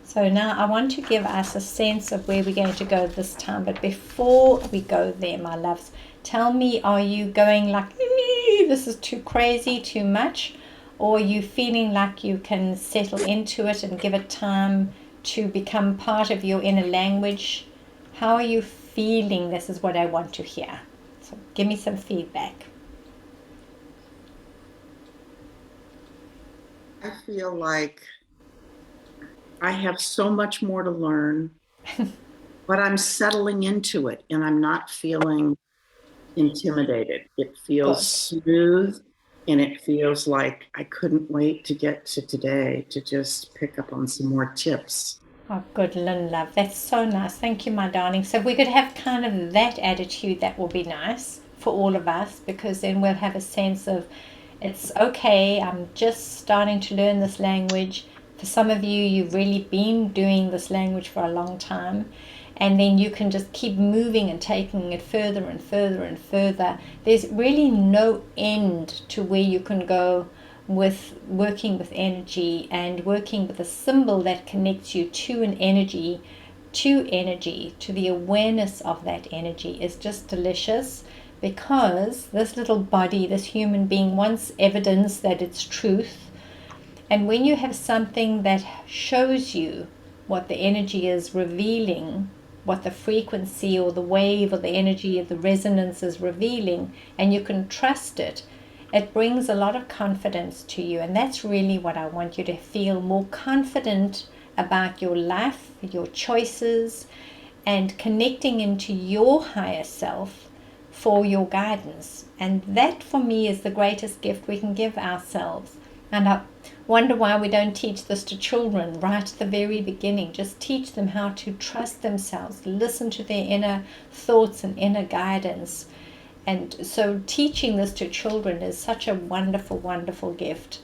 So now I want to give us a sense of where we're going to go this time. But before we go there, my loves, tell me, are you going like, this is too crazy, too much? Or are you feeling like you can settle into it and give it time to become part of your inner language? How are you feeling? This is what I want to hear. So give me some feedback. I feel like I have so much more to learn, but I'm settling into it and I'm not feeling intimidated. It feels Good. smooth and it feels like I couldn't wait to get to today to just pick up on some more tips. Oh, good, Lynn, love. That's so nice. Thank you, my darling. So, if we could have kind of that attitude, that will be nice for all of us, because then we'll have a sense of it's okay. I'm just starting to learn this language. For some of you, you've really been doing this language for a long time, and then you can just keep moving and taking it further and further and further. There's really no end to where you can go with working with energy and working with a symbol that connects you to an energy, to the awareness of that energy is just delicious, because this little body, this human being, wants evidence that it's truth. And when you have something that shows you what the energy is revealing, what the frequency or the wave or the energy of the resonance is revealing, and you can trust it, it brings a lot of confidence to you. And that's really what I want you to feel: more confident about your life, your choices, and connecting into your higher self for your guidance. And that for me is the greatest gift we can give ourselves. And I wonder why we don't teach this to children right at the very beginning. Just teach them how to trust themselves, listen to their inner thoughts and inner guidance. And so teaching this to children is such a wonderful, wonderful gift.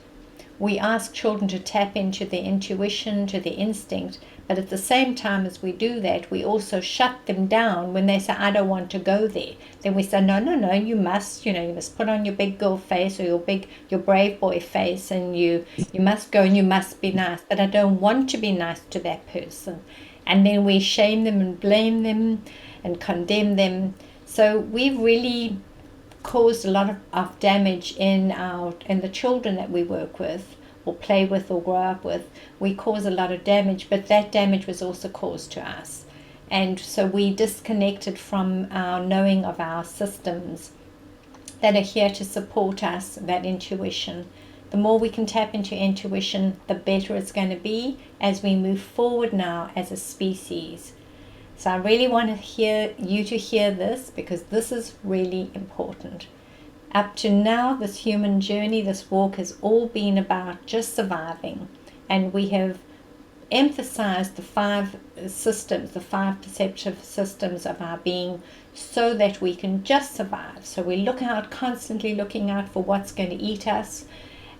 We ask children to tap into their intuition, to their instinct, but at the same time as we do that, we also shut them down when they say, I don't want to go there. Then we say, no, no, no, you must, you must put on your big girl face or your brave boy face, and you must go and you must be nice. But I don't want to be nice to that person. And then we shame them and blame them and condemn them. So we've really caused a lot of damage in the children that we work with or play with or grow up with. We cause a lot of damage, but that damage was also caused to us. And so we disconnected from our knowing of our systems that are here to support us, that intuition. The more we can tap into intuition, the better it's going to be as we move forward now as a species. So I really want to hear you to hear this, because this is really important. Up to now, this human journey, this walk has all been about just surviving. And we have emphasized the five systems, the five perceptive systems of our being, so that we can just survive. So we look out, constantly looking out for what's going to eat us,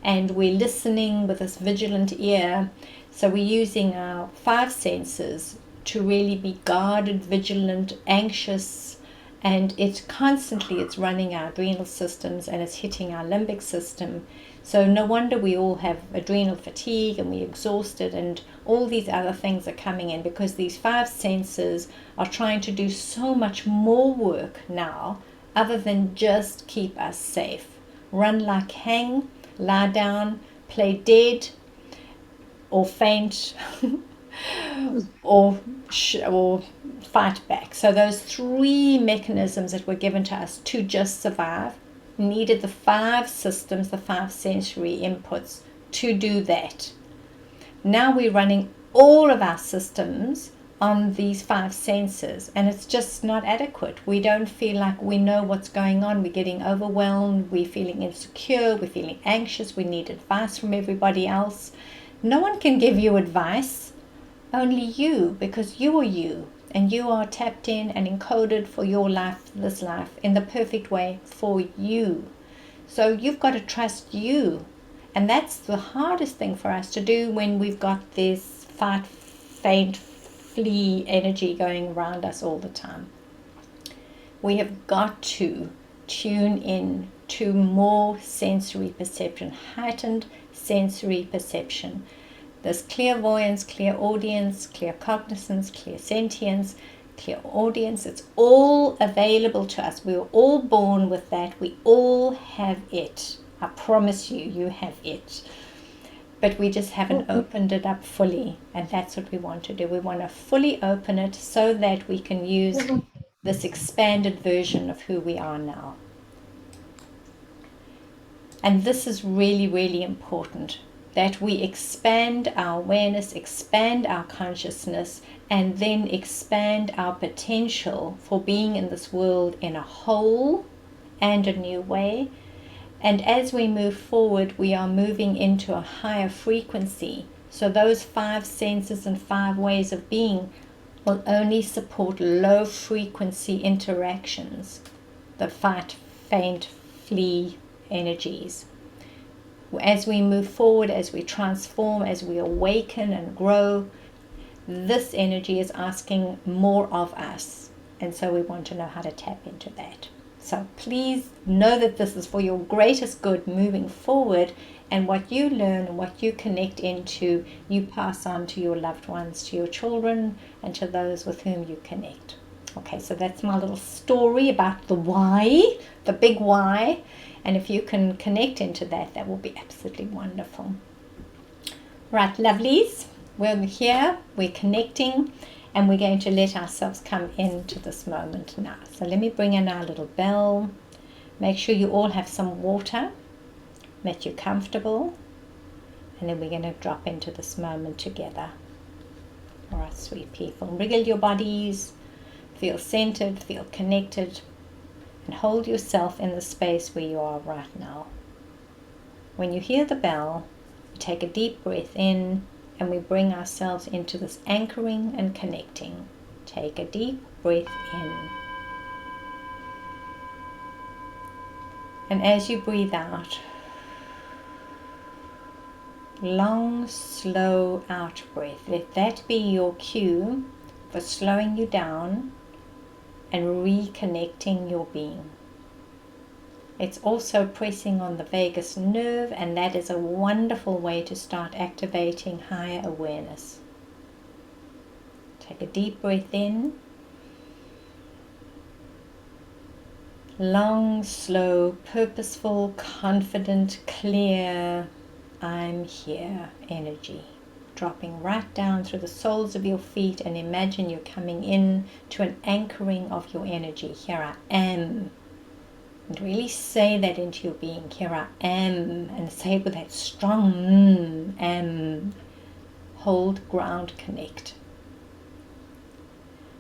and we're listening with this vigilant ear. So we're using our five senses to really be guarded, vigilant, anxious, and it's running our adrenal systems and it's hitting our limbic system. So no wonder we all have adrenal fatigue and we're exhausted, and all these other things are coming in, because these five senses are trying to do so much more work now other than just keep us safe. Run like hang, lie down, play dead, or faint, or fight back. So those three mechanisms that were given to us to just survive needed the five systems, the five sensory inputs to do that. Now we're running all of our systems on these five senses, and it's just not adequate. We don't feel like we know what's going on. We're getting overwhelmed, we're feeling insecure, we're feeling anxious, we need advice from everybody else. No one can give you advice, only you, because you are you, and you are tapped in and encoded for your life, this life, in the perfect way for you. So you've got to trust you. And that's the hardest thing for us to do when we've got this fight, faint, flee energy going around us all the time. We have got to tune in to more sensory perception, heightened sensory perception. This clairvoyance, clairaudience, claircognizance, clairsentience, clairaudience, it's all available to us. We were all born with that. We all have it. I promise you, you have it. But we just haven't opened it up fully. And that's what we want to do. We want to fully open it so that we can use this expanded version of who we are now. And this is really, really important, that we expand our awareness, expand our consciousness, and then expand our potential for being in this world in a whole and a new way. And as we move forward, we are moving into a higher frequency. So those 5 senses and 5 ways of being will only support low frequency interactions, the fight, faint, flee energies. As we move forward, as we transform, as we awaken and grow, this energy is asking more of us. And so we want to know how to tap into that. So please know that this is for your greatest good moving forward, and what you learn and what you connect into, you pass on to your loved ones, to your children, and to those with whom you connect. Okay, so that's my little story about the why, the big why. And if you can connect into that, that will be absolutely wonderful. Right, lovelies, we're here, we're connecting, and we're going to let ourselves come into this moment now. So let me bring in our little bell. Make sure you all have some water, that you're comfortable, and then we're going to drop into this moment together. All right, sweet people. Wriggle your bodies, feel centered, feel connected, and hold yourself in the space where you are right now. When you hear the bell, we take a deep breath in, and we bring ourselves into this anchoring and connecting. Take a deep breath in. And as you breathe out, long, slow out breath. Let that be your cue for slowing you down and reconnecting your being. It's also pressing on the vagus nerve, and that is a wonderful way to start activating higher awareness. Take a deep breath in. Long, slow, purposeful, confident, clear, I'm here energy. Dropping right down through the soles of your feet, and imagine you're coming in to an anchoring of your energy. Here I am. And really say that into your being. Here I am. And say it with that strong am. Hold, ground, connect.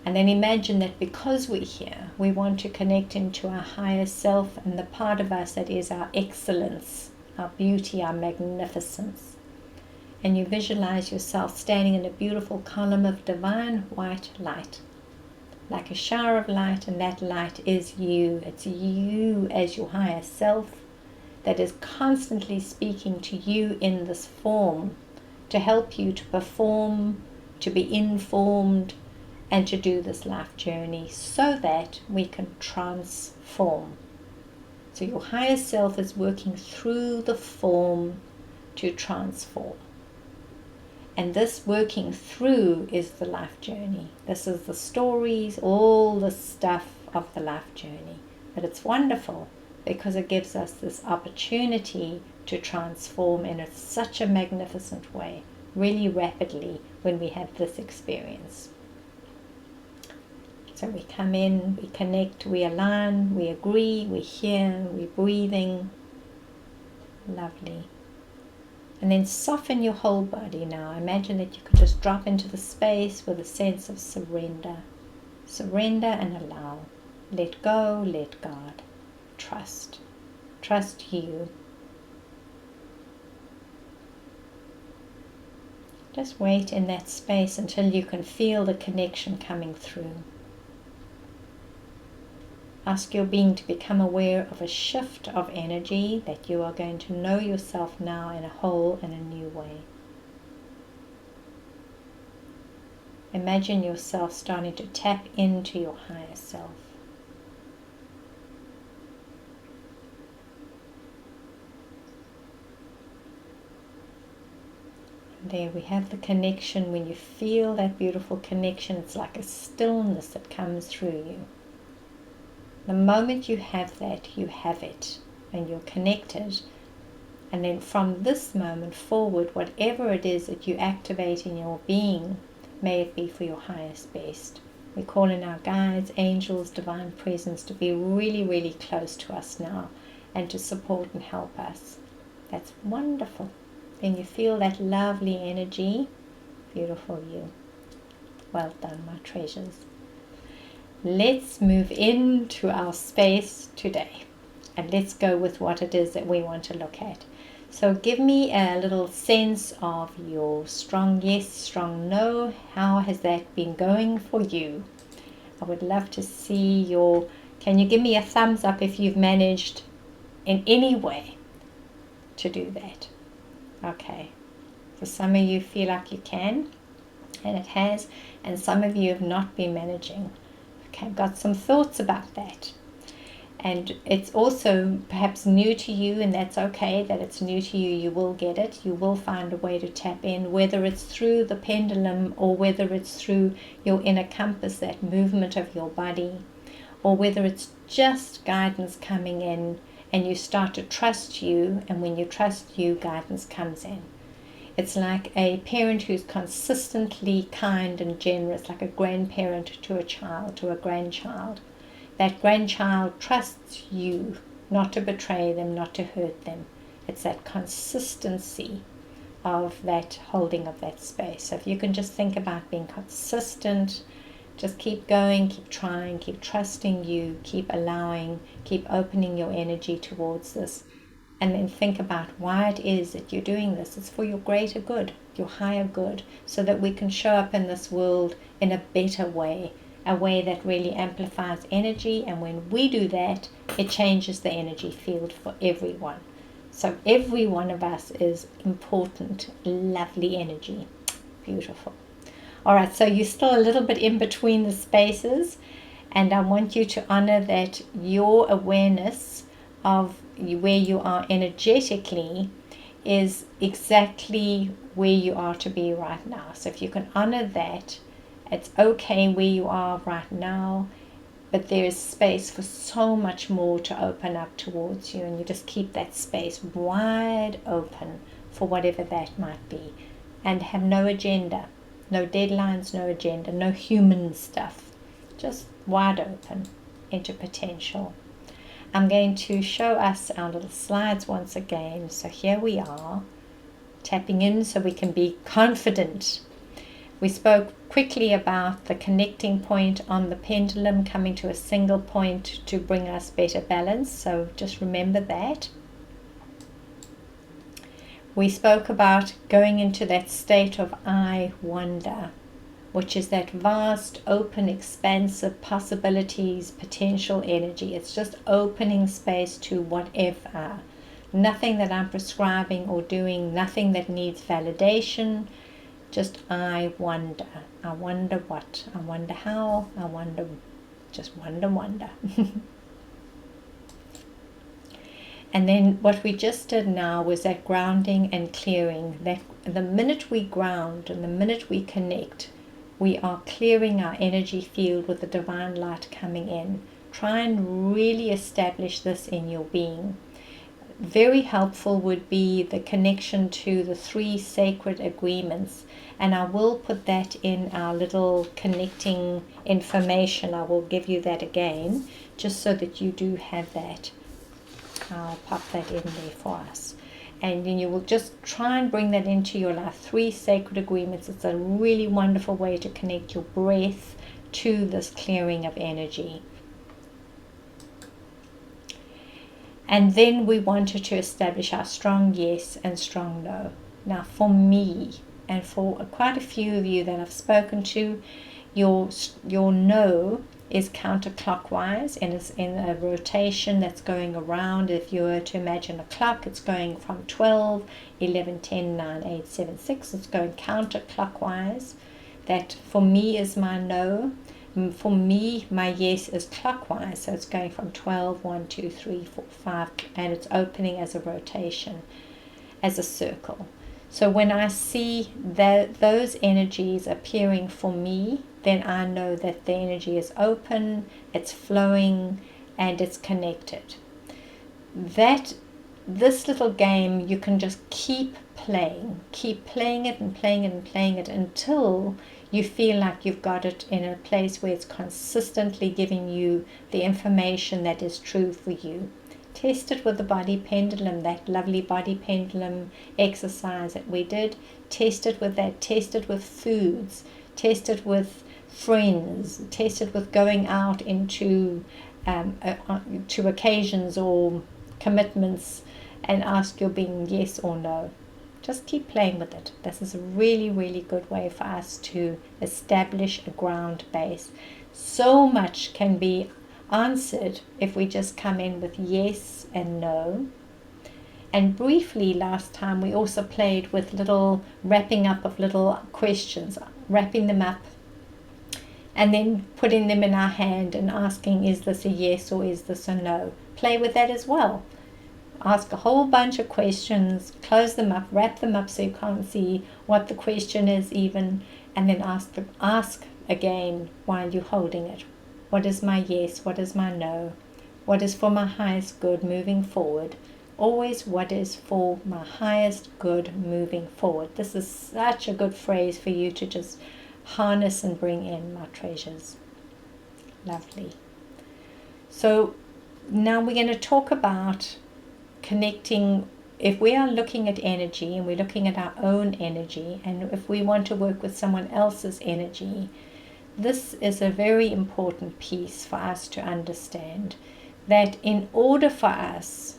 And then imagine that because we're here, we want to connect into our higher self and the part of us that is our excellence, our beauty, our magnificence. And you visualize yourself standing in a beautiful column of divine white light, like a shower of light, and that light is you. It's you as your higher self that is constantly speaking to you in this form to help you to perform, to be informed, and to do this life journey so that we can transform. So your higher self is working through the form to transform. And this working through is the life journey. This is the stories, all the stuff of the life journey. But it's wonderful because it gives us this opportunity to transform in such a magnificent way, really rapidly when we have this experience. So we come in, we connect, we align, we agree, we hear, we're breathing. Lovely. And then soften your whole body now. Imagine that you could just drop into the space with a sense of surrender. Surrender and allow. Let go, let God. Trust. Trust you. Just wait in that space until you can feel the connection coming through. Ask your being to become aware of a shift of energy, that you are going to know yourself now in a whole and a new way. Imagine yourself starting to tap into your higher self. there we have the connection. When you feel that beautiful connection, it's like a stillness that comes through you. The moment you have that, you have it, and you're connected. And then from this moment forward, whatever it is that you activate in your being, may it be for your highest best. We call in our guides, angels, divine presence to be really, really close to us now and to support and help us. That's wonderful. Then you feel that lovely energy. Beautiful you. Well done, my treasures. Let's move into our space today, and let's go with what it is that we want to look at. So give me a little sense of your strong yes, strong no. How has that been going for you? I would love to see your, can you give me a thumbs up if you've managed in any way to do that? Okay. For some of you feel like you can, and it has, and some of you have not been managing. Okay, I've got some thoughts about that. And it's also perhaps new to you, and that's okay that it's new to you. You will get it. You will find a way to tap in, whether it's through the pendulum or whether it's through your inner compass, that movement of your body, or whether it's just guidance coming in and you start to trust you, and when you trust you, guidance comes in. It's like a parent who's consistently kind and generous, like a grandparent to a child, to a grandchild. That grandchild trusts you not to betray them, not to hurt them. It's that consistency of that holding of that space. So if you can just think about being consistent, just keep going, keep trying, keep trusting you, keep allowing, keep opening your energy towards this. And then think about why it is that you're doing this. It's for your greater good, your higher good, so that we can show up in this world in a better way, a way that really amplifies energy. And when we do that, it changes the energy field for everyone. So every one of us is important, lovely energy. Beautiful. All right, so you're still a little bit in between the spaces, and I want you to honor that your awareness of where you are energetically is exactly where you are to be right now. So if you can honor that, it's okay where you are right now, but there is space for so much more to open up towards you, and you just keep that space wide open for whatever that might be, and have no agenda, no deadlines, no agenda, no human stuff, just wide open into potential. I'm going to show us our little slides once again. So here we are, tapping in so we can be confident. We spoke quickly about the connecting point on the pendulum, coming to a single point to bring us better balance. So just remember that. We spoke about going into that state of I wonder, which is that vast, open, expansive possibilities, potential energy. It's just opening space to whatever. Nothing that I'm prescribing or doing, nothing that needs validation. Just I wonder. I wonder what. I wonder how. I wonder. Just wonder. And then what we just did now was that grounding and clearing. That the minute we ground and the minute we connect, we are clearing our energy field with the divine light coming in. Try and really establish this in your being. Very helpful would be the connection to the 3 sacred agreements. And I will put that in our little connecting information. I will give you that again, just so that you do have that. I'll pop that in there for us. And then you will just try and bring that into your life. 3 sacred agreements. It's a really wonderful way to connect your breath to this clearing of energy. And then we wanted to establish our strong yes and strong no. Now for me, and for quite a few of you that I've spoken to, your no is counterclockwise, and it's in a rotation that's going around. If you were to imagine a clock, it's going from 12, 11, 10, 9, 8, 7, 6. It's going counterclockwise. That for me is my no. For me, my yes is clockwise. So it's going from 12, 1, 2, 3, 4, 5, and it's opening as a rotation, as a circle. So when I see those energies appearing for me, then I know that the energy is open, it's flowing, and it's connected. This little game, you can just keep playing it and playing it and playing it until you feel like you've got it in a place where it's consistently giving you the information that is true for you. Test it with the body pendulum, that lovely body pendulum exercise that we did. Test it with that. Test it with foods. Test it with friends. Test it with going out into to occasions or commitments, and ask your being yes or no. Just keep playing with it. This is a really, really good way for us to establish a ground base. So much can be answered if we just come in with yes and no. And briefly last time we also played with little wrapping up of little questions, wrapping them up and then putting them in our hand and asking, is this a yes or is this a no? Play with that as well. Ask a whole bunch of questions, close them up, wrap them up so you can't see what the question is even, and then ask again while you're holding it. What is my yes? What is my no? What is for my highest good moving forward? Always what is for my highest good moving forward. This is such a good phrase for you to just harness and bring in, my treasures. Lovely. So now we're going to talk about connecting. If we are looking at energy and we're looking at our own energy, and if we want to work with someone else's energy, this is a very important piece for us to understand, that in order for us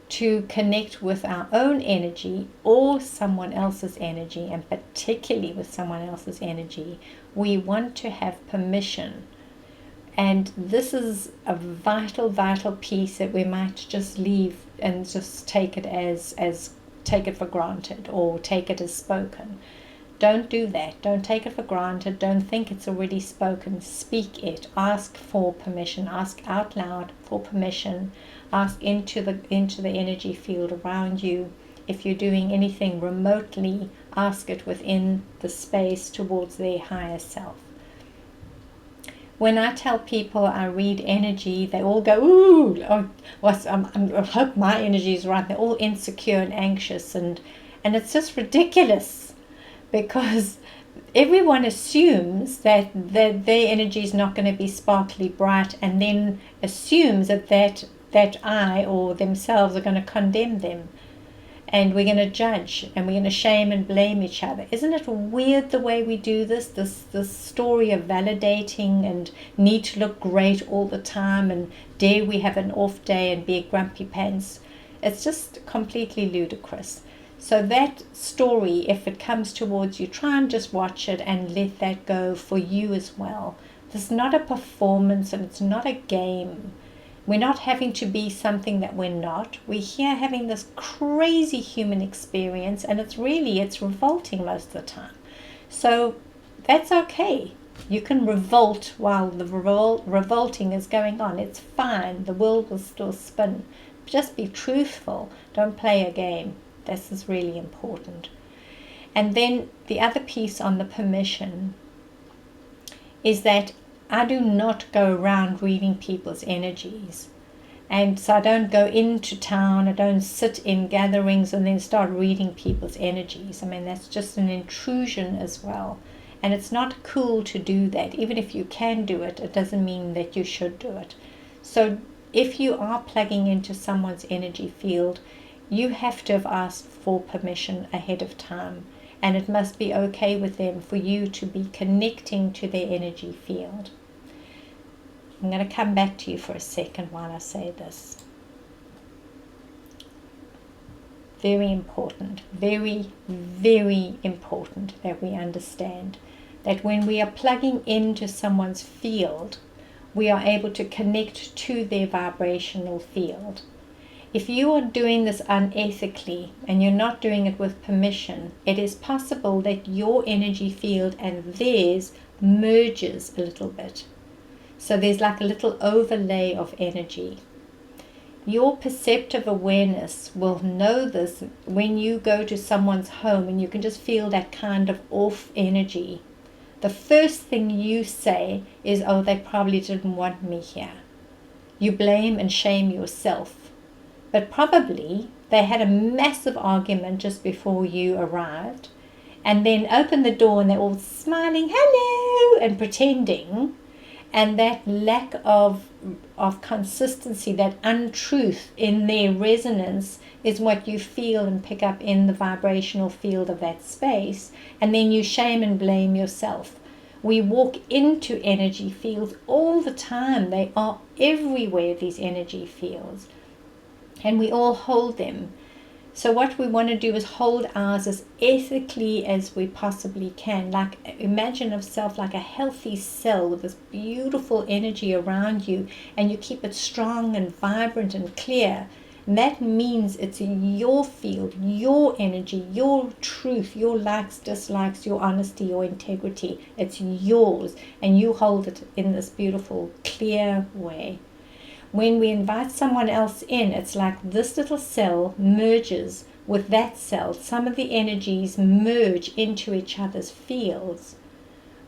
to connect with our own energy or someone else's energy, and particularly with someone else's energy, we want to have permission. And this is a vital, vital piece that we might just leave and just take it as take it for granted or take it as spoken. Don't do that. Don't take it for granted. Don't think it's already spoken. Speak it. Ask for permission. Ask out loud for permission. Ask into the energy field around you. If you're doing anything remotely, ask it within the space towards their higher self. When I tell people I read energy, they all go, ooh, I hope my energy is right. They're all insecure and anxious, and it's just ridiculous, because everyone assumes that their energy is not going to be sparkly bright, and then assumes that I or themselves are going to condemn them, and we're going to judge, and we're going to shame and blame each other. Isn't it weird the way we do this story of validating and need to look great all the time, and dare we have an off day and be a grumpy pants? It's just completely ludicrous. So that story, if it comes towards you, try and just watch it and let that go for you as well. This is not a performance, and it's not a game. We're not having to be something that we're not. We're here having this crazy human experience, and it's revolting most of the time. So that's okay. You can revolt while the revolting is going on. It's fine. The world will still spin. Just be truthful. Don't play a game. This is really important. And then the other piece on the permission is that I do not go around reading people's energies. And so I don't go into town, I don't sit in gatherings and then start reading people's energies. I mean, that's just an intrusion as well. And it's not cool to do that. Even if you can do it, it doesn't mean that you should do it. So if you are plugging into someone's energy field, you have to have asked for permission ahead of time. And it must be okay with them for you to be connecting to their energy field. I'm going to come back to you for a second while I say this. Very important, very, very important that we understand that when we are plugging into someone's field, we are able to connect to their vibrational field. If you are doing this unethically and you're not doing it with permission, it is possible that your energy field and theirs merges a little bit. So there's like a little overlay of energy. Your perceptive awareness will know this when you go to someone's home and you can just feel that kind of off energy. The first thing you say is, oh, they probably didn't want me here. You blame and shame yourself. But probably they had a massive argument just before you arrived, and then open the door and they're all smiling, hello, and pretending. And that lack of consistency, that untruth in their resonance is what you feel and pick up in the vibrational field of that space. And then you shame and blame yourself. We walk into energy fields all the time. They are everywhere, these energy fields. And we all hold them. So what we want to do is hold ours as ethically as we possibly can. Like, imagine yourself like a healthy cell with this beautiful energy around you, and you keep it strong and vibrant and clear. And that means it's your field, your energy, your truth, your likes, dislikes, your honesty, your integrity. It's yours, and you hold it in this beautiful, clear way. When we invite someone else in, it's like this little cell merges with that cell. Some of the energies merge into each other's fields.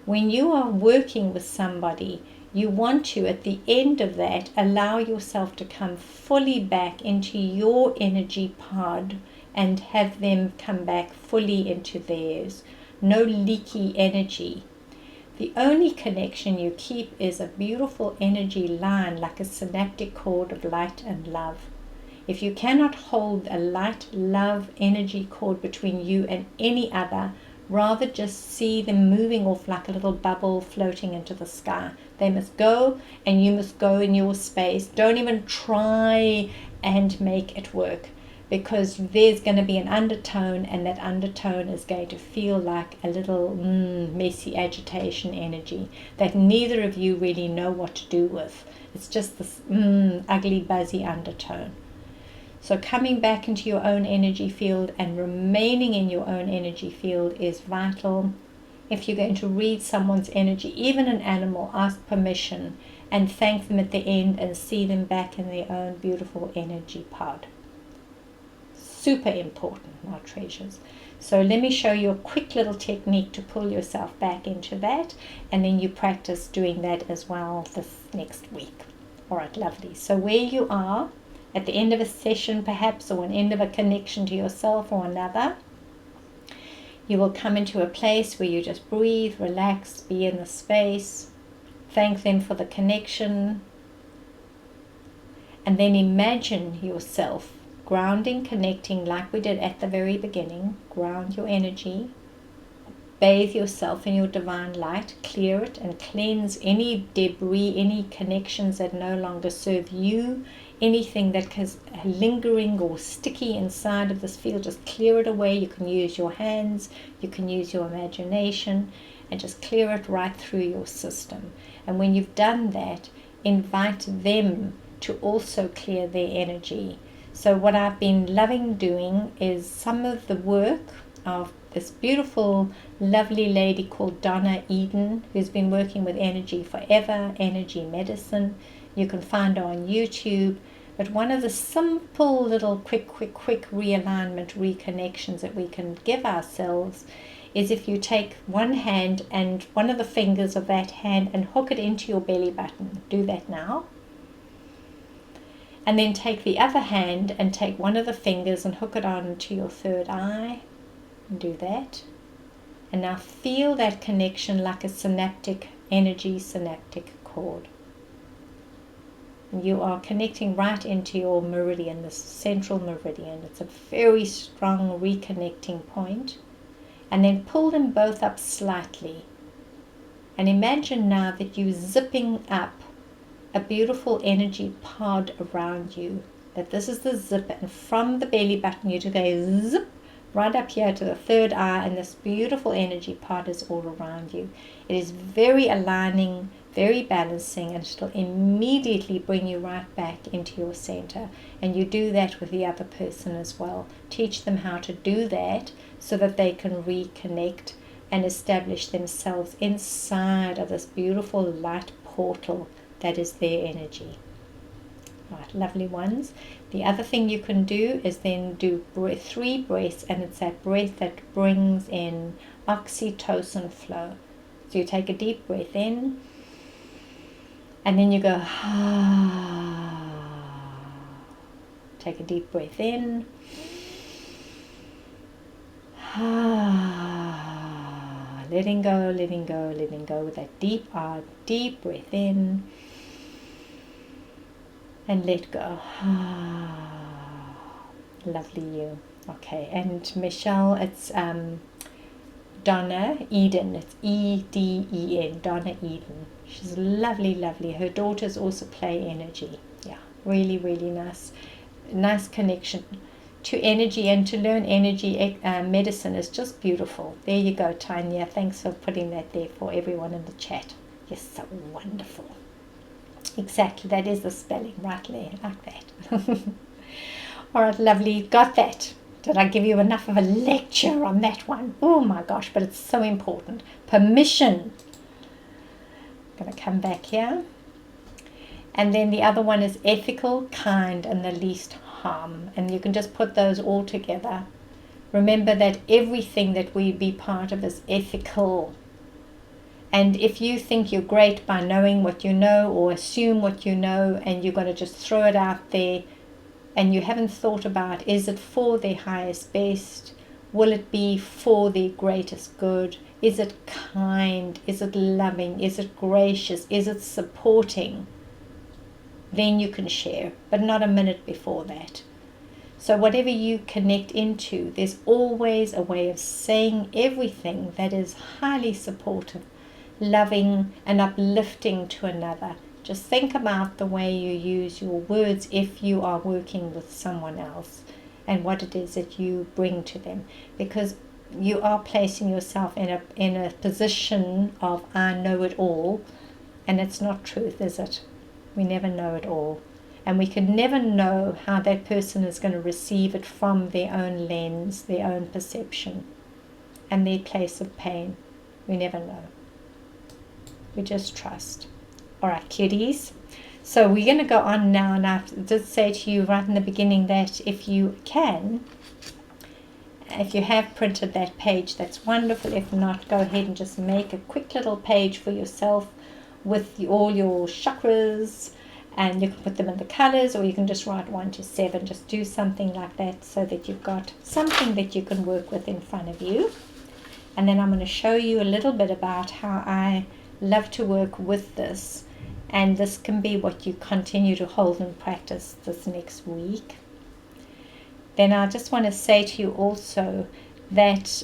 When you are working with somebody, you want to, at the end of that, allow yourself to come fully back into your energy pod and have them come back fully into theirs. No leaky energy. The only connection you keep is a beautiful energy line, like a synaptic cord of light and love. If you cannot hold a light love energy cord between you and any other, rather just see them moving off like a little bubble floating into the sky. They must go, and you must go in your space. Don't even try and make it work, because there's going to be an undertone, and that undertone is going to feel like a little messy agitation energy that neither of you really know what to do with. It's just this ugly, buzzy undertone. So coming back into your own energy field and remaining in your own energy field is vital. If you're going to read someone's energy, even an animal, ask permission and thank them at the end and see them back in their own beautiful energy pod. Super important, my treasures. So let me show you a quick little technique to pull yourself back into that, and then you practice doing that as well this next week. All right, lovely. So where you are, at the end of a session perhaps, or an end of a connection to yourself or another, you will come into a place where you just breathe, relax, be in the space, thank them for the connection, and then imagine yourself grounding, connecting like we did at the very beginning. Ground your energy, bathe yourself in your divine light, clear it and cleanse any debris, any connections that no longer serve you, anything that is lingering or sticky inside of this field. Just clear it away. You can use your hands, you can use your imagination, and just clear it right through your system. And when you've done that, invite them to also clear their energy. So what I've been loving doing is some of the work of this beautiful, lovely lady called Donna Eden, who's been working with energy forever, energy medicine. You can find her on YouTube. But one of the simple little quick realignment, reconnections that we can give ourselves is if you take one hand and one of the fingers of that hand and hook it into your belly button. Do that now. And then take the other hand and take one of the fingers and hook it on to your third eye. And do that. And now feel that connection like a synaptic cord. And you are connecting right into your meridian, this central meridian. It's a very strong reconnecting point. And then pull them both up slightly. And imagine now that you're zipping up a beautiful energy pod around you. That this is the zip, and from the belly button you just go zip right up here to the third eye, and this beautiful energy pod is all around you. It is very aligning, very balancing, and it'll immediately bring you right back into your center. And you do that with the other person as well. Teach them how to do that so that they can reconnect and establish themselves inside of this beautiful light portal that is their energy. Right, lovely ones. The other thing you can do is then do 3 breaths, and it's that breath that brings in oxytocin flow. So you take a deep breath in, and then you go, take a deep breath in, letting go, letting go, letting go with that deep breath in, and let go. Lovely you. Okay, and Michelle, it's Donna Eden. It's Eden, Donna Eden. She's lovely, lovely. Her daughters also play energy. Yeah, really, really nice. Nice connection to energy, and to learn energy medicine is just beautiful. There you go, Tanya. Thanks for putting that there for everyone in the chat. You're so wonderful. Exactly, that is the spelling right there, like that. All right, lovely. Got that. Did I give you enough of a lecture on that one? Oh my gosh, but it's so important. Permission. I'm going to come back here. And then the other one is ethical, kind, and the least harm. And you can just put those all together. Remember that everything that we be part of is ethical. And if you think you're great by knowing what you know, or assume what you know, and you're going to just throw it out there, and you haven't thought about, is it for their highest best? Will it be for their greatest good? Is it kind? Is it loving? Is it gracious? Is it supporting? Then you can share, but not a minute before that. So whatever you connect into, there's always a way of saying everything that is highly supportive, loving, and uplifting to another. Just think about the way you use your words if you are working with someone else, and what it is that you bring to them, because you are placing yourself in a position of I know it all, and it's not truth, is it? We never know it all, and we can never know how that person is going to receive it from their own lens, their own perception, and their place of pain. We never know. We just trust. All right, kiddies. So we're going to go on now, and I did say to you right in the beginning that if you can, if you have printed that page, that's wonderful. If not, go ahead and just make a quick little page for yourself with all your chakras, and you can put them in the colors, or you can just write 1 to 7. Just do something like that so that you've got something that you can work with in front of you. And then I'm going to show you a little bit about how I love to work with this, and this can be what you continue to hold and practice this next week. Then I just want to say to you also that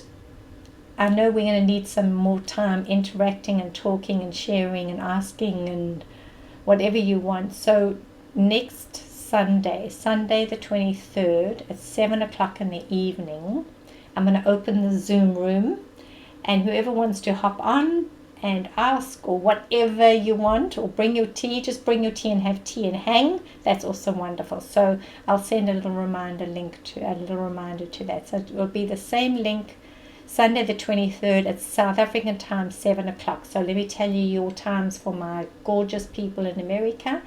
I know we're going to need some more time interacting and talking and sharing and asking and whatever you want. So next Sunday the 23rd at 7 o'clock in the evening, I'm going to open the Zoom room, and whoever wants to hop on and ask, or whatever you want, or bring your tea, just bring your tea and have tea and hang. That's also wonderful. So I'll send a little reminder to that. So it will be the same link, Sunday the 23rd at South African time, 7 o'clock. So let me tell you your times for my gorgeous people in America.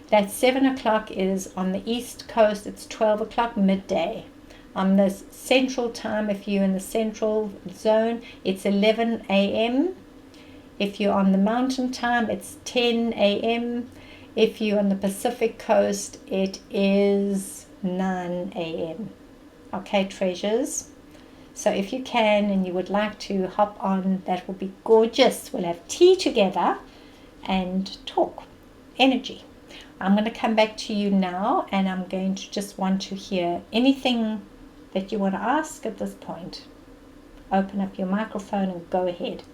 That 7 o'clock is on the East Coast. It's 12 o'clock midday. On the Central time, if you're in the Central Zone, it's 11 a.m. If you're on the Mountain Time, it's 10 a.m. If you're on the Pacific Coast, it is 9 a.m. Okay, treasures? So if you can and you would like to hop on, that will be gorgeous. We'll have tea together and talk energy. I'm going to come back to you now, and I'm going to just want to hear anything that you want to ask at this point. Open up your microphone and go ahead.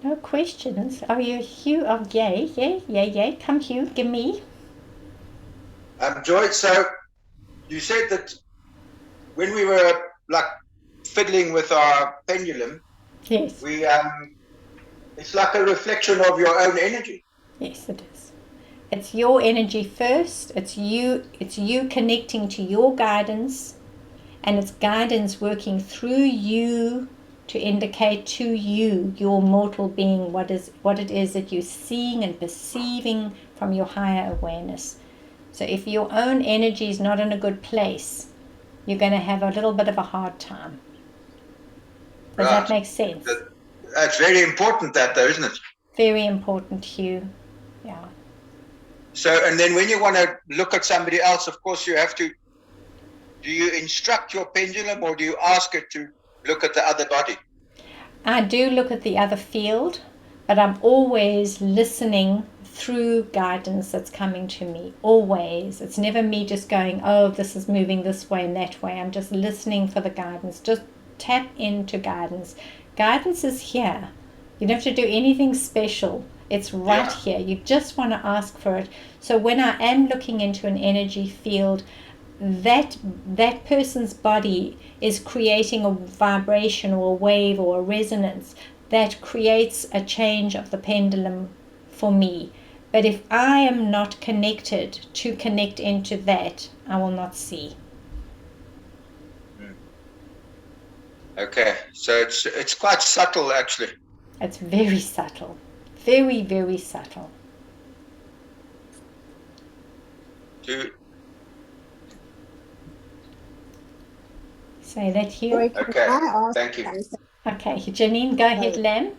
No questions. Oh, you Hugh? Oh, yay. Come, Hugh, give me. Joy, so you said that when we were like fiddling with our pendulum, Yes. we it's like a reflection of your own energy. Yes, it is. It's your energy first. It's you connecting to your guidance, and it's guidance working through you to indicate to you, your mortal being, what it is that you're seeing and perceiving from your higher awareness. So if your own energy is not in a good place, you're going to have a little bit of a hard time. Does that make sense? That's very important, that though, isn't it? Very important, Hugh. Yeah. So, and then when you want to look at somebody else, of course, you have to, do you instruct your pendulum or do you ask it to look at the other body? I do look at the other field, but I'm always listening through guidance that's coming to me. Always. It's never me just going, oh, this is moving this way and that way. I'm just listening for the guidance. Just tap into guidance. Guidance is here. You don't have to do anything special. It's right here. You just want to ask for it. So when I am looking into an energy field, that person's body is creating a vibration or a wave or a resonance that creates a change of the pendulum for me. But if I am not connected to connect into that, I will not see. Okay, so it's quite subtle, actually. It's very subtle. Very, very subtle. Say that here. Okay, thank you. Okay, Janine, go ahead, Lam.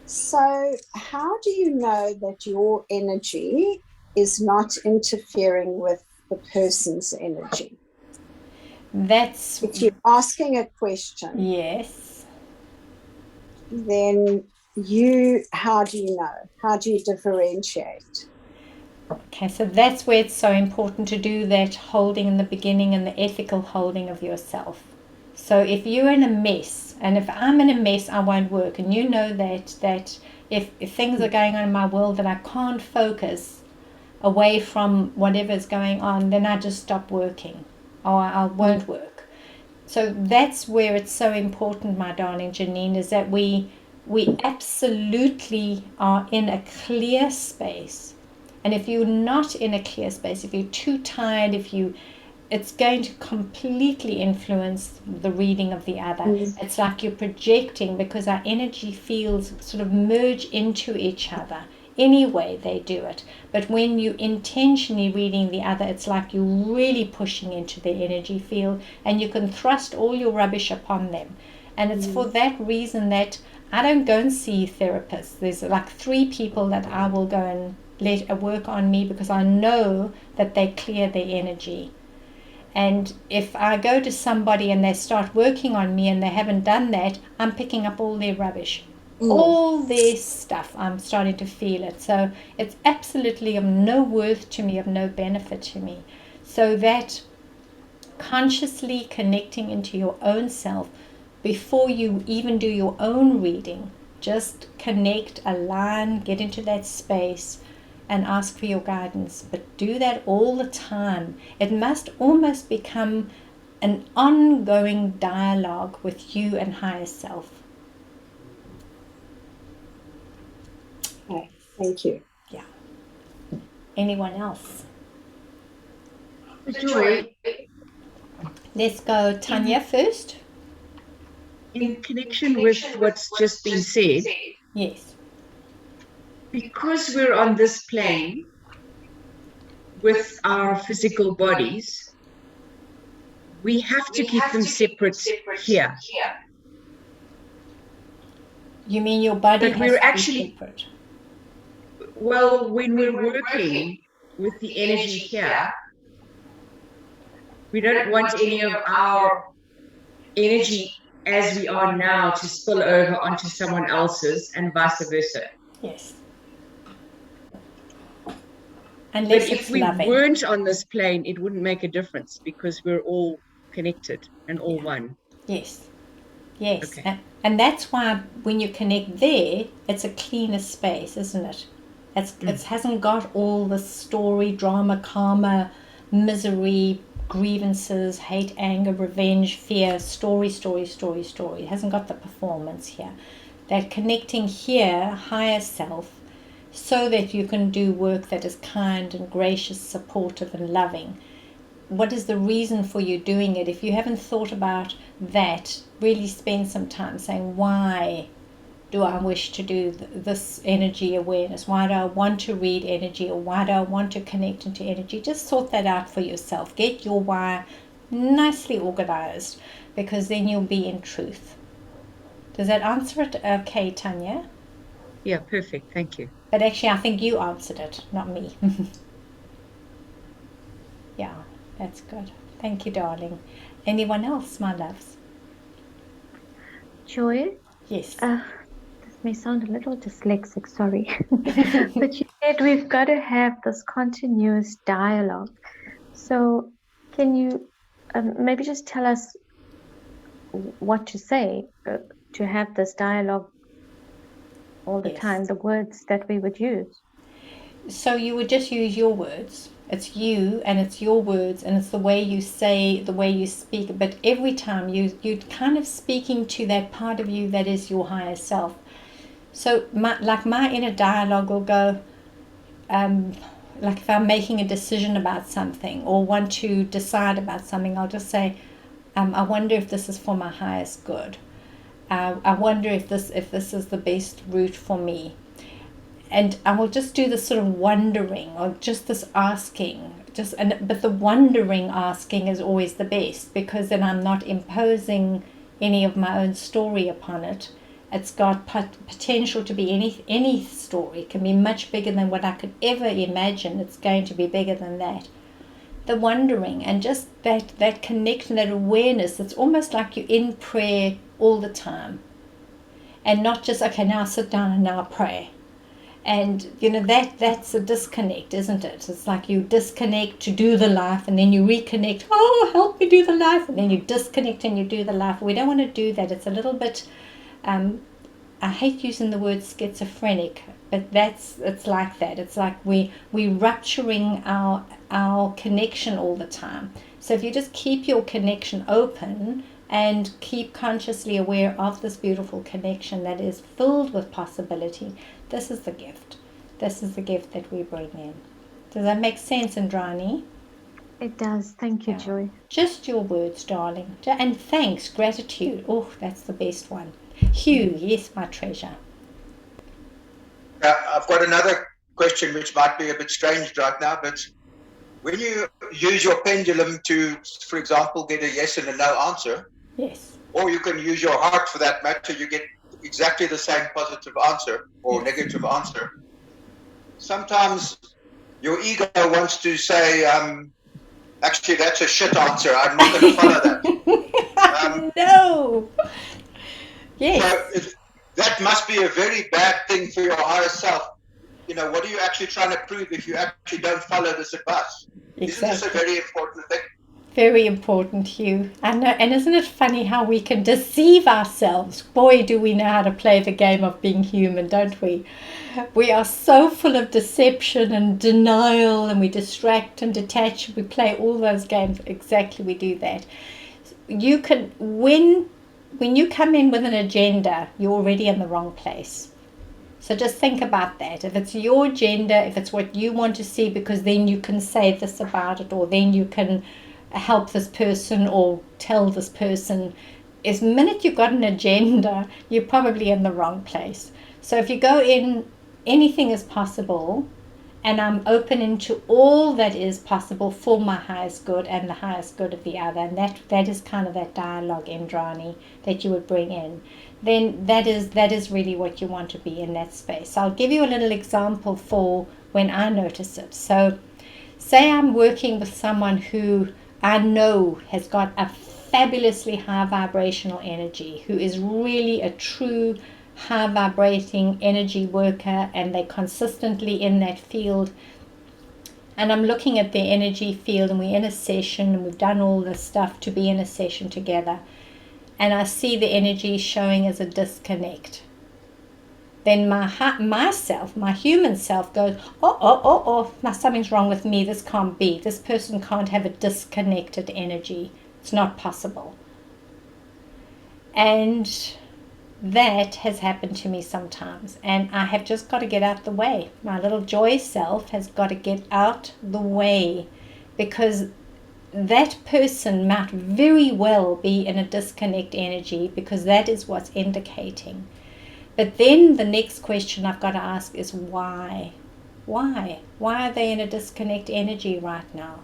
So how do you know that your energy is not interfering with the person's energy? That's... If you're asking a question. Yes. Then how do you know? How do you differentiate? Okay, so that's where it's so important to do that holding in the beginning and the ethical holding of yourself. So if you're in a mess, and if I'm in a mess, I won't work. And you know that if things are going on in my world that I can't focus away from whatever's going on, then I just stop working or I won't work. So that's where it's so important, my darling Janine, is that we absolutely are in a clear space. And if you're not in a clear space, if you're too tired, it's going to completely influence the reading of the other. It's like you're projecting, because our energy fields sort of merge into each other. Anyway, they do it. But when you intentionally reading the other, it's like you're really pushing into their energy field, and you can thrust all your rubbish upon them. And it's for that reason that I don't go and see therapists. There's like 3 people that I will go and let work on me, because I know that they clear their energy. And if I go to somebody and they start working on me and they haven't done that, I'm picking up all their rubbish. All their stuff. I'm starting to feel it. So it's absolutely of no worth to me, of no benefit to me. So that consciously connecting into your own self before you even do your own reading, just connect, align, get into that space and ask for your guidance. But do that all the time. It must almost become an ongoing dialogue with you and higher self. Okay, thank you. Yeah. Anyone else? Joy, Let's go Tanya first. in connection with what's just been said, Yes. because we're on this plane with our physical bodies, we have to keep them separate here. You mean your body But has we're to actually, be separate? well, when we're working with the energy here, we don't want any of our energy as we are now to spill over onto someone else's and vice versa. Yes. Unless But it's if we loving. weren't on this plane, it wouldn't make a difference, because we're all connected and all one. Yes. Yes. Okay. And that's why when you connect there, it's a cleaner space, isn't it? It hasn't got all the story, drama, karma, misery, grievances, hate, anger, revenge, fear, story. It hasn't got the performance here. That connecting here, higher self, so that you can do work that is kind and gracious, supportive and loving. What is the reason for you doing it? If you haven't thought about that, really spend some time saying, why do I wish to do this energy awareness? Why do I want to read energy, or why do I want to connect into energy? Just sort that out for yourself. Get your why nicely organized, because then you'll be in truth. Does that answer it okay, Tanya? Yeah, perfect. Thank you. But actually, I think you answered it, not me. Yeah, that's good. Thank you, darling. Anyone else, my loves? Joy, Yes. this may sound a little dyslexic, sorry. But you said we've got to have this continuous dialogue. So, can you maybe just tell us what to say to have this dialogue all the Yes. time, the words that we would use? So you would just use your words. It's you and it's your words, and it's the way you say, the way you speak. But every time you're kind of speaking to that part of you that is your higher self. So my inner dialogue will go, like if I'm making a decision about something or want to decide about something, I'll just say, I wonder if this is for my highest good. I wonder if this is the best route for me. And I will just do this sort of wondering, or just this asking, but the wondering asking is always the best, because then I'm not imposing any of my own story upon it. It's got potential to be any story. It can be much bigger than what I could ever imagine. It's going to be bigger than that. The wondering and just that connection, that awareness. It's almost like you're in prayer all the time, and not just, okay, now sit down and now pray. And that's a disconnect, isn't it? It's like you disconnect to do the life, and then you reconnect, oh, help me do the life, and then you disconnect and you do the life. We don't want to do that. It's a little bit, I hate using the word schizophrenic, but it's like that. It's like we rupturing our connection all the time. So if you just keep your connection open and keep consciously aware of this beautiful connection that is filled with possibility, this is the gift. This is the gift that we bring in. Does that make sense, Indrani? It does. Thank you, Yeah. Joy. Just your words, darling. And thanks, gratitude. Oh, that's the best one. Hugh, yes, my treasure. I've got another question which might be a bit strange right now, but when you use your pendulum to, for example, get a yes and a no answer, Yes. or you can use your heart for that matter, you get exactly the same positive answer or Yes. negative answer. Sometimes your ego wants to say, actually, that's a shit answer. I'm not going to follow that. No. Yes. So that must be a very bad thing for your higher self. What are you actually trying to prove if you actually don't follow this advice? Isn't this a Exactly. very important thing? Very important, Hugh. I know, and isn't it funny how we can deceive ourselves? Boy, do we know how to play the game of being human, don't we? We are so full of deception and denial, and we distract and detach. We play all those games. Exactly, we do that. You can, when you come in with an agenda, you're already in the wrong place. So just think about that. If it's your agenda, if it's what you want to see, because then you can say this about it, or then you can help this person or tell this person. As minute you've got an agenda, you're probably in the wrong place. So if you go in, anything is possible, and I'm open into all that is possible for my highest good and the highest good of the other, and that is kind of that dialogue, Indrani, that you would bring in, then that is really what you want to be in that space. So I'll give you a little example for when I notice it. So say I'm working with someone who I know has got a fabulously high vibrational energy, who is really a true high vibrating energy worker, and they're consistently in that field. And I'm looking at their energy field, and we're in a session, and we've done all this stuff to be in a session together, and I see the energy showing as a disconnect. Then myself, my human self goes, oh, now something's wrong with me. This can't be. This person can't have a disconnected energy. It's not possible. And that has happened to me sometimes, and I have just got to get out the way. My little joy self has got to get out the way, because that person might very well be in a disconnect energy, because that is what's indicating. But then the next question I've got to ask is why? Why are they in a disconnect energy right now?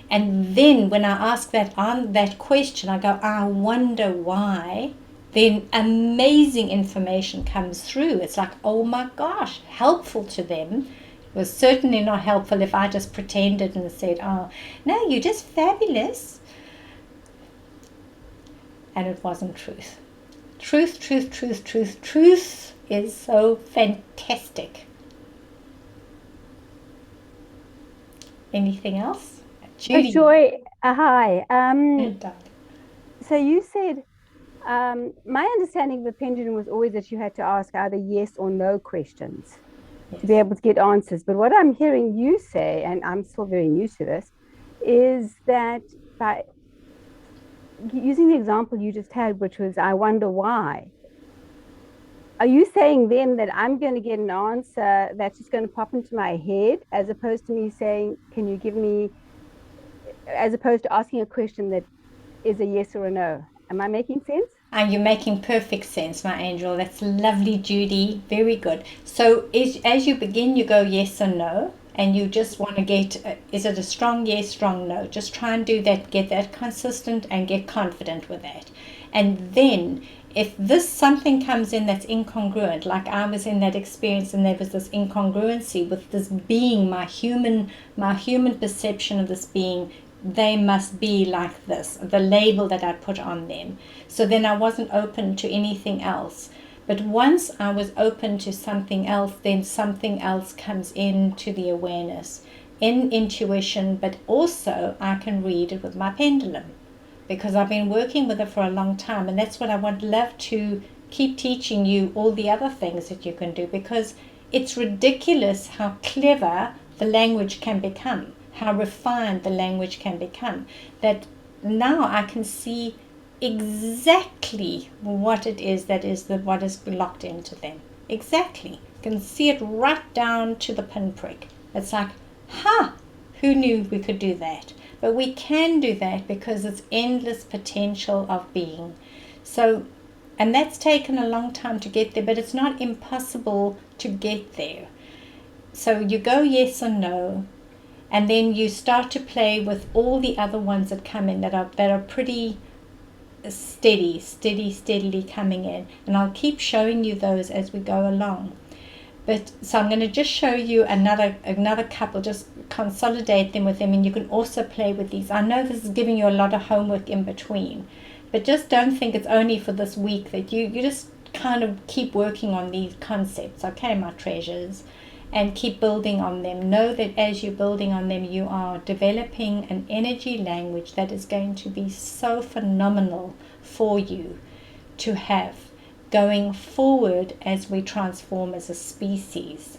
And then when I ask that question, I go, I wonder why. Then amazing information comes through. It's like, oh my gosh, helpful to them. It was certainly not helpful if I just pretended and said, oh, no, you're just fabulous. And it wasn't truth. Truth is so fantastic. Anything else? Judy. Joy, hi. So you said, my understanding of the pendulum was always that you had to ask either yes or no questions to be able to get answers. But what I'm hearing you say, and I'm still very new to this, is that by using the example you just had, which was, I wonder why, are you saying then that I'm going to get an answer that's just going to pop into my head, as opposed to me saying, can you give me, as opposed to asking a question that is a yes or a no? Am I making sense? And you're making perfect sense, my angel. That's lovely, Judy. Very good. So as you begin, you go yes or no, and you just want to get, is it a strong yes, strong no? Just try and do that, get that consistent and get confident with that. And then if something comes in that's incongruent, like I was in that experience and there was this incongruency with this being, my human perception of this being, they must be like this, the label that I put on them. So then I wasn't open to anything else. But once I was open to something else, then something else comes into the awareness, in intuition, but also I can read it with my pendulum, because I've been working with it for a long time. And that's what I would love to keep teaching you, all the other things that you can do, because it's ridiculous how clever the language can become, how refined the language can become, that now I can see exactly what it is what is locked into them. Exactly. You can see it right down to the pinprick. It's like, who knew we could do that? But we can do that because it's endless potential of being. So, and that's taken a long time to get there, but it's not impossible to get there. So you go yes or no, and then you start to play with all the other ones that come in that are pretty steadily coming in. And I'll keep showing you those as we go along. But so I'm going to just show you another couple, just consolidate them with them, and you can also play with these. I know this is giving you a lot of homework in between, but just don't think it's only for this week, that you just kind of keep working on these concepts, okay, my treasures, and keep building on them. Know that as you're building on them, you are developing an energy language that is going to be so phenomenal for you to have going forward as we transform as a species.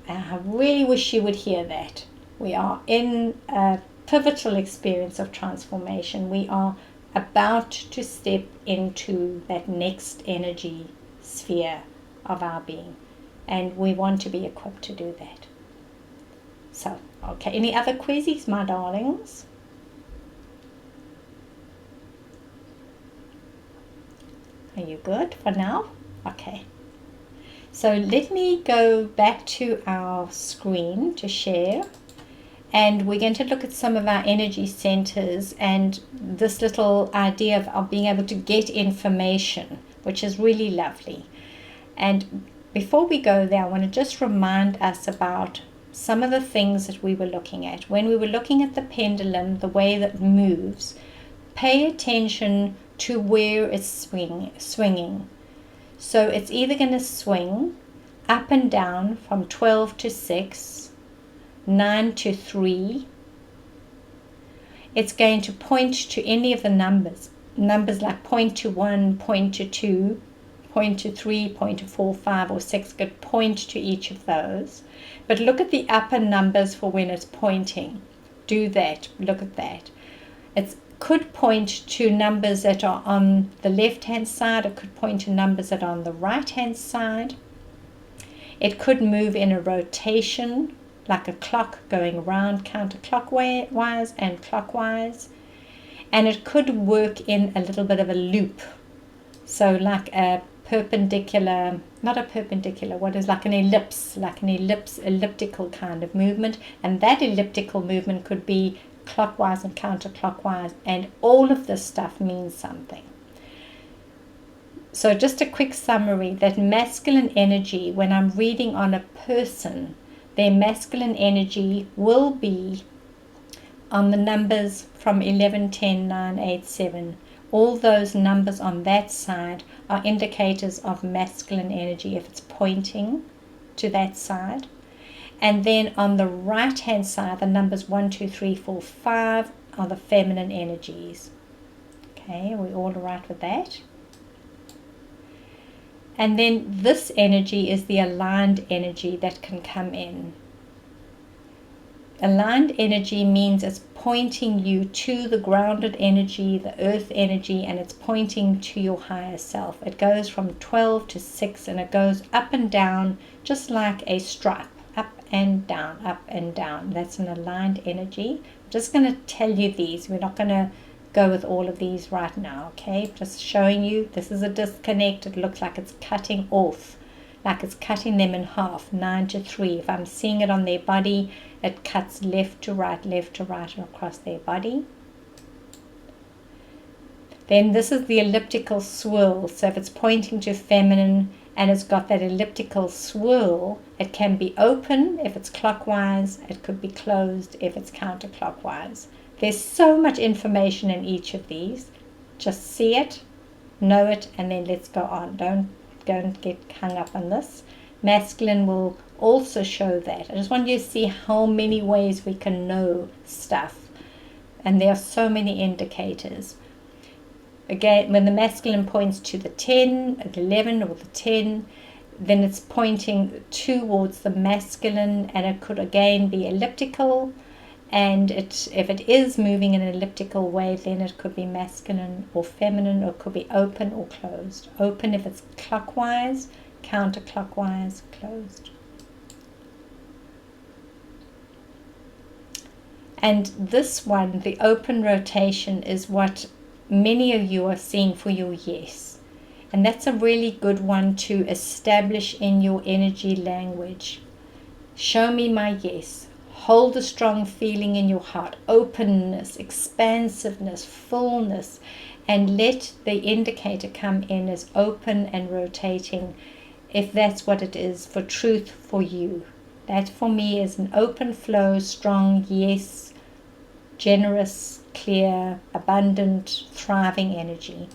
I really wish you would hear that. We are in a pivotal experience of transformation. We are about to step into that next energy sphere of our being, and we want to be equipped to do that. So, okay, any other quizzes, my darlings? Are you good for now? Okay. So let me go back to our screen to share, and we're going to look at some of our energy centers and this little idea of being able to get information, which is really lovely. And before we go there, I want to just remind us about some of the things that we were looking at. When we were looking at the pendulum, the way that it moves, pay attention to where it's swinging. So it's either going to swing up and down from 12 to 6, 9 to 3. It's going to point to any of the numbers like point to 1, point to 2, point to 3, point to 4, 5 or 6. Could point to each of those. But look at the upper numbers for when it's pointing. Do that. Look at that. It's could point to numbers that are on the left-hand side. It could point to numbers that are on the right-hand side. It could move in a rotation, like a clock going around counterclockwise and clockwise. And it could work in a little bit of a loop. So like a perpendicular, not a perpendicular, what is like an elliptical kind of movement. And that elliptical movement could be clockwise and counterclockwise, and all of this stuff means something. So just a quick summary, that masculine energy, when I'm reading on a person, their masculine energy will be on the numbers from 11, 10, 9, 8, 7. All those numbers on that side are indicators of masculine energy if it's pointing to that side. And then on the right hand side, the numbers 1, 2, 3, 4, 5 are the feminine energies. Okay, are we all right with that? And then this energy is the aligned energy that can come in. Aligned energy means it's pointing you to the grounded energy, the earth energy, and it's pointing to your higher self. It goes from 12 to 6, and it goes up and down just like a stripe. Up and down, up and down. That's an aligned energy. I'm just going to tell you these. We're not going to go with all of these right now, okay? Just showing you this is a disconnect. It looks like it's cutting off, like it's cutting them in half, 9 to 3. If I'm seeing it on their body, it cuts left to right, and across their body. Then this is the elliptical swirl. So if it's pointing to feminine and it's got that elliptical swirl, it can be open if it's clockwise, it could be closed if it's counterclockwise. There's so much information in each of these. Just see it, know it, and then let's go on. Don't get hung up on this. Masculine will also show that. I just want you to see how many ways we can know stuff. And there are so many indicators. Again, when the masculine points to the 10, the 11, or the 10, then it's pointing towards the masculine, and it could again be elliptical. And if it is moving in an elliptical way, then it could be masculine or feminine, or it could be open or closed. Open if it's clockwise, counterclockwise, closed. And this one, the open rotation, is what many of you are seeing for your yes. And that's a really good one to establish in your energy language. Show me my yes. Hold a strong feeling in your heart, openness, expansiveness, fullness, and let the indicator come in as open and rotating, if that's what it is for truth for you. That for me is an open flow, strong yes, generous, clear, abundant, thriving energy.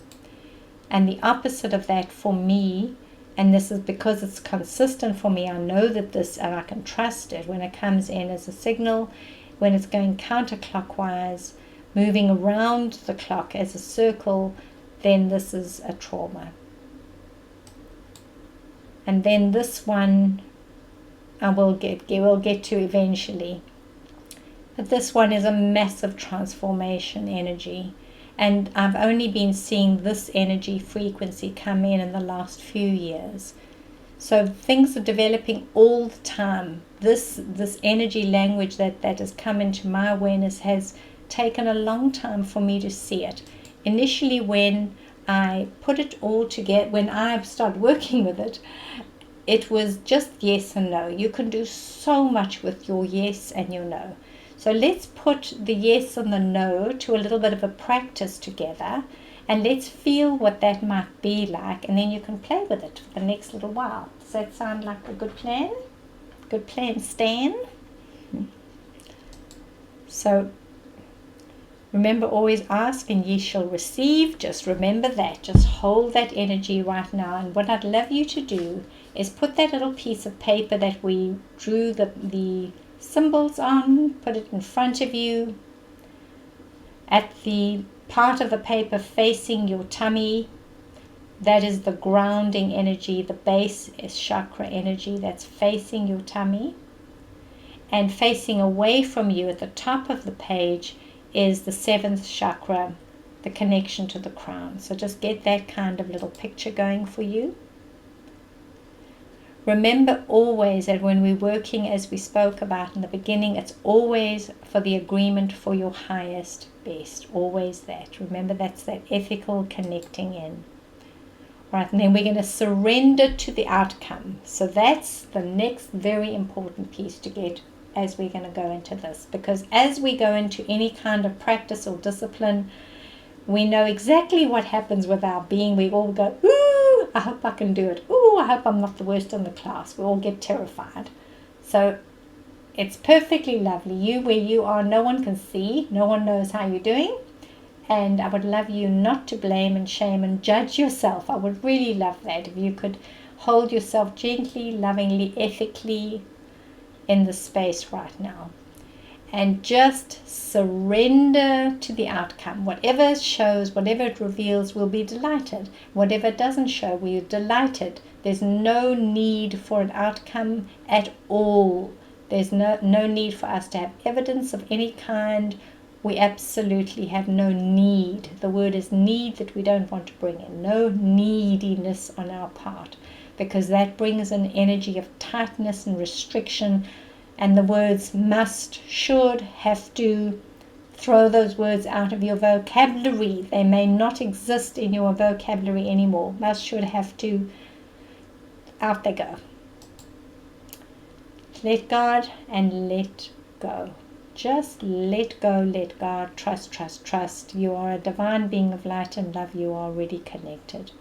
And the opposite of that for me, and this is because it's consistent for me, I know that this, and I can trust it when it comes in as a signal, when it's going counterclockwise, moving around the clock as a circle, then this is a trauma. And then this one we'll get to eventually. But this one is a massive transformation energy. And I've only been seeing this energy frequency come in the last few years. So things are developing all the time. This energy language that has come into my awareness has taken a long time for me to see it. Initially, when I put it all together, when I started working with it, it was just yes and no. You can do so much with your yes and your no. So let's put the yes and the no to a little bit of a practice together, and let's feel what that might be like, and then you can play with it for the next little while. Does that sound like a good plan? Good plan, Stan? So remember, always ask and ye shall receive. Just remember that. Just hold that energy right now. And what I'd love you to do is put that little piece of paper that we drew the symbols on, put it in front of you at the part of the paper facing your tummy. That is the grounding energy. The base is chakra energy that's facing your tummy, and facing away from you at the top of the page is the 7th chakra, the connection to the crown. So just get that kind of little picture going for you. Remember always that when we're working, as we spoke about in the beginning, it's always for the agreement for your highest best. Always that. Remember, that's that ethical connecting in. Right, and then we're going to surrender to the outcome. So that's the next very important piece to get as we're going to go into this. Because as we go into any kind of practice or discipline, we know exactly what happens with our being. We all go, ooh, I hope I can do it. Ooh, I hope I'm not the worst in the class. We all get terrified. So it's perfectly lovely. You where you are, no one can see. No one knows how you're doing. And I would love you not to blame and shame and judge yourself. I would really love that if you could hold yourself gently, lovingly, ethically in the space right now. And just surrender to the outcome. Whatever it shows, whatever it reveals, we'll be delighted. Whatever it doesn't show, we're delighted. There's no need for an outcome at all. There's no need for us to have evidence of any kind. We absolutely have no need. The word is need that we don't want to bring in. No neediness on our part, because that brings an energy of tightness and restriction. And the words must, should, have to, throw those words out of your vocabulary. They may not exist in your vocabulary anymore. Must, should, have to, out they go. Let God and let go. Just let go, let God, trust, trust, trust. You are a divine being of light and love. You are already connected.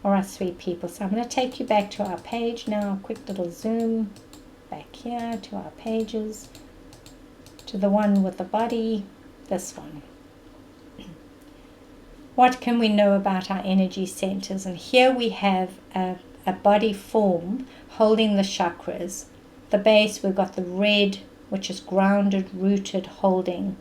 All right, sweet people. So I'm going to take you back to our page now. Quick little zoom back here to our pages. To the one with the body, this one. What can we know about our energy centers? And here we have a body form holding the chakras. The base, we've got the red, which is grounded, rooted, holding.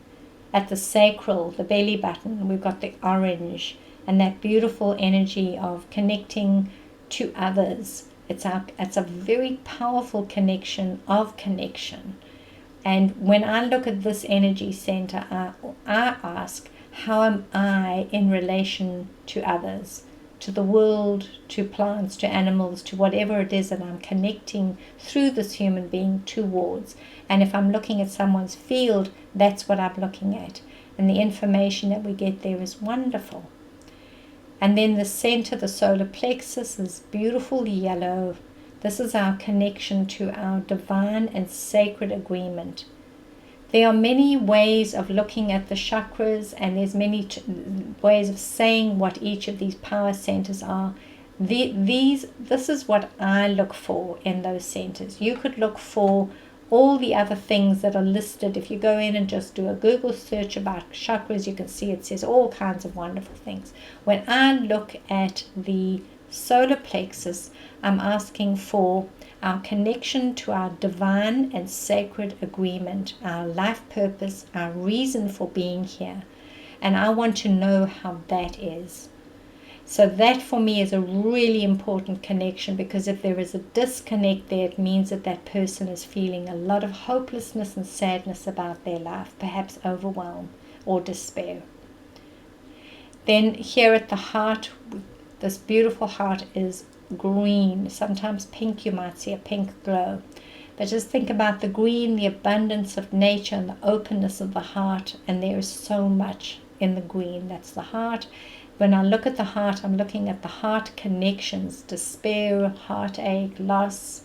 At the sacral, the belly button, we've got the orange and that beautiful energy of connecting to others. It's a very powerful connection of connection. And when I look at this energy center, I ask, how am I in relation to others, to the world, to plants, to animals, to whatever it is that I'm connecting through this human being towards? And if I'm looking at someone's field, that's what I'm looking at. And the information that we get there is wonderful. And then the center, the solar plexus, is beautiful yellow. This is our connection to our divine and sacred agreement. There are many ways of looking at the chakras, and there's many ways of saying what each of these power centers are. This is what I look for in those centers. You could look for all the other things that are listed. If you go in and just do a Google search about chakras, you can see it says all kinds of wonderful things. When I look at the solar plexus, I'm asking for our connection to our divine and sacred agreement, our life purpose, our reason for being here. And I want to know how that is. So that for me is a really important connection, because if there is a disconnect there, it means that that person is feeling a lot of hopelessness and sadness about their life, perhaps overwhelm or despair. Then here at the heart, this beautiful heart is green, sometimes pink. You might see a pink glow. But just think about the green, the abundance of nature and the openness of the heart, and there is so much in the green. That's the heart. When I look at the heart, I'm looking at the heart connections: despair, heartache, loss,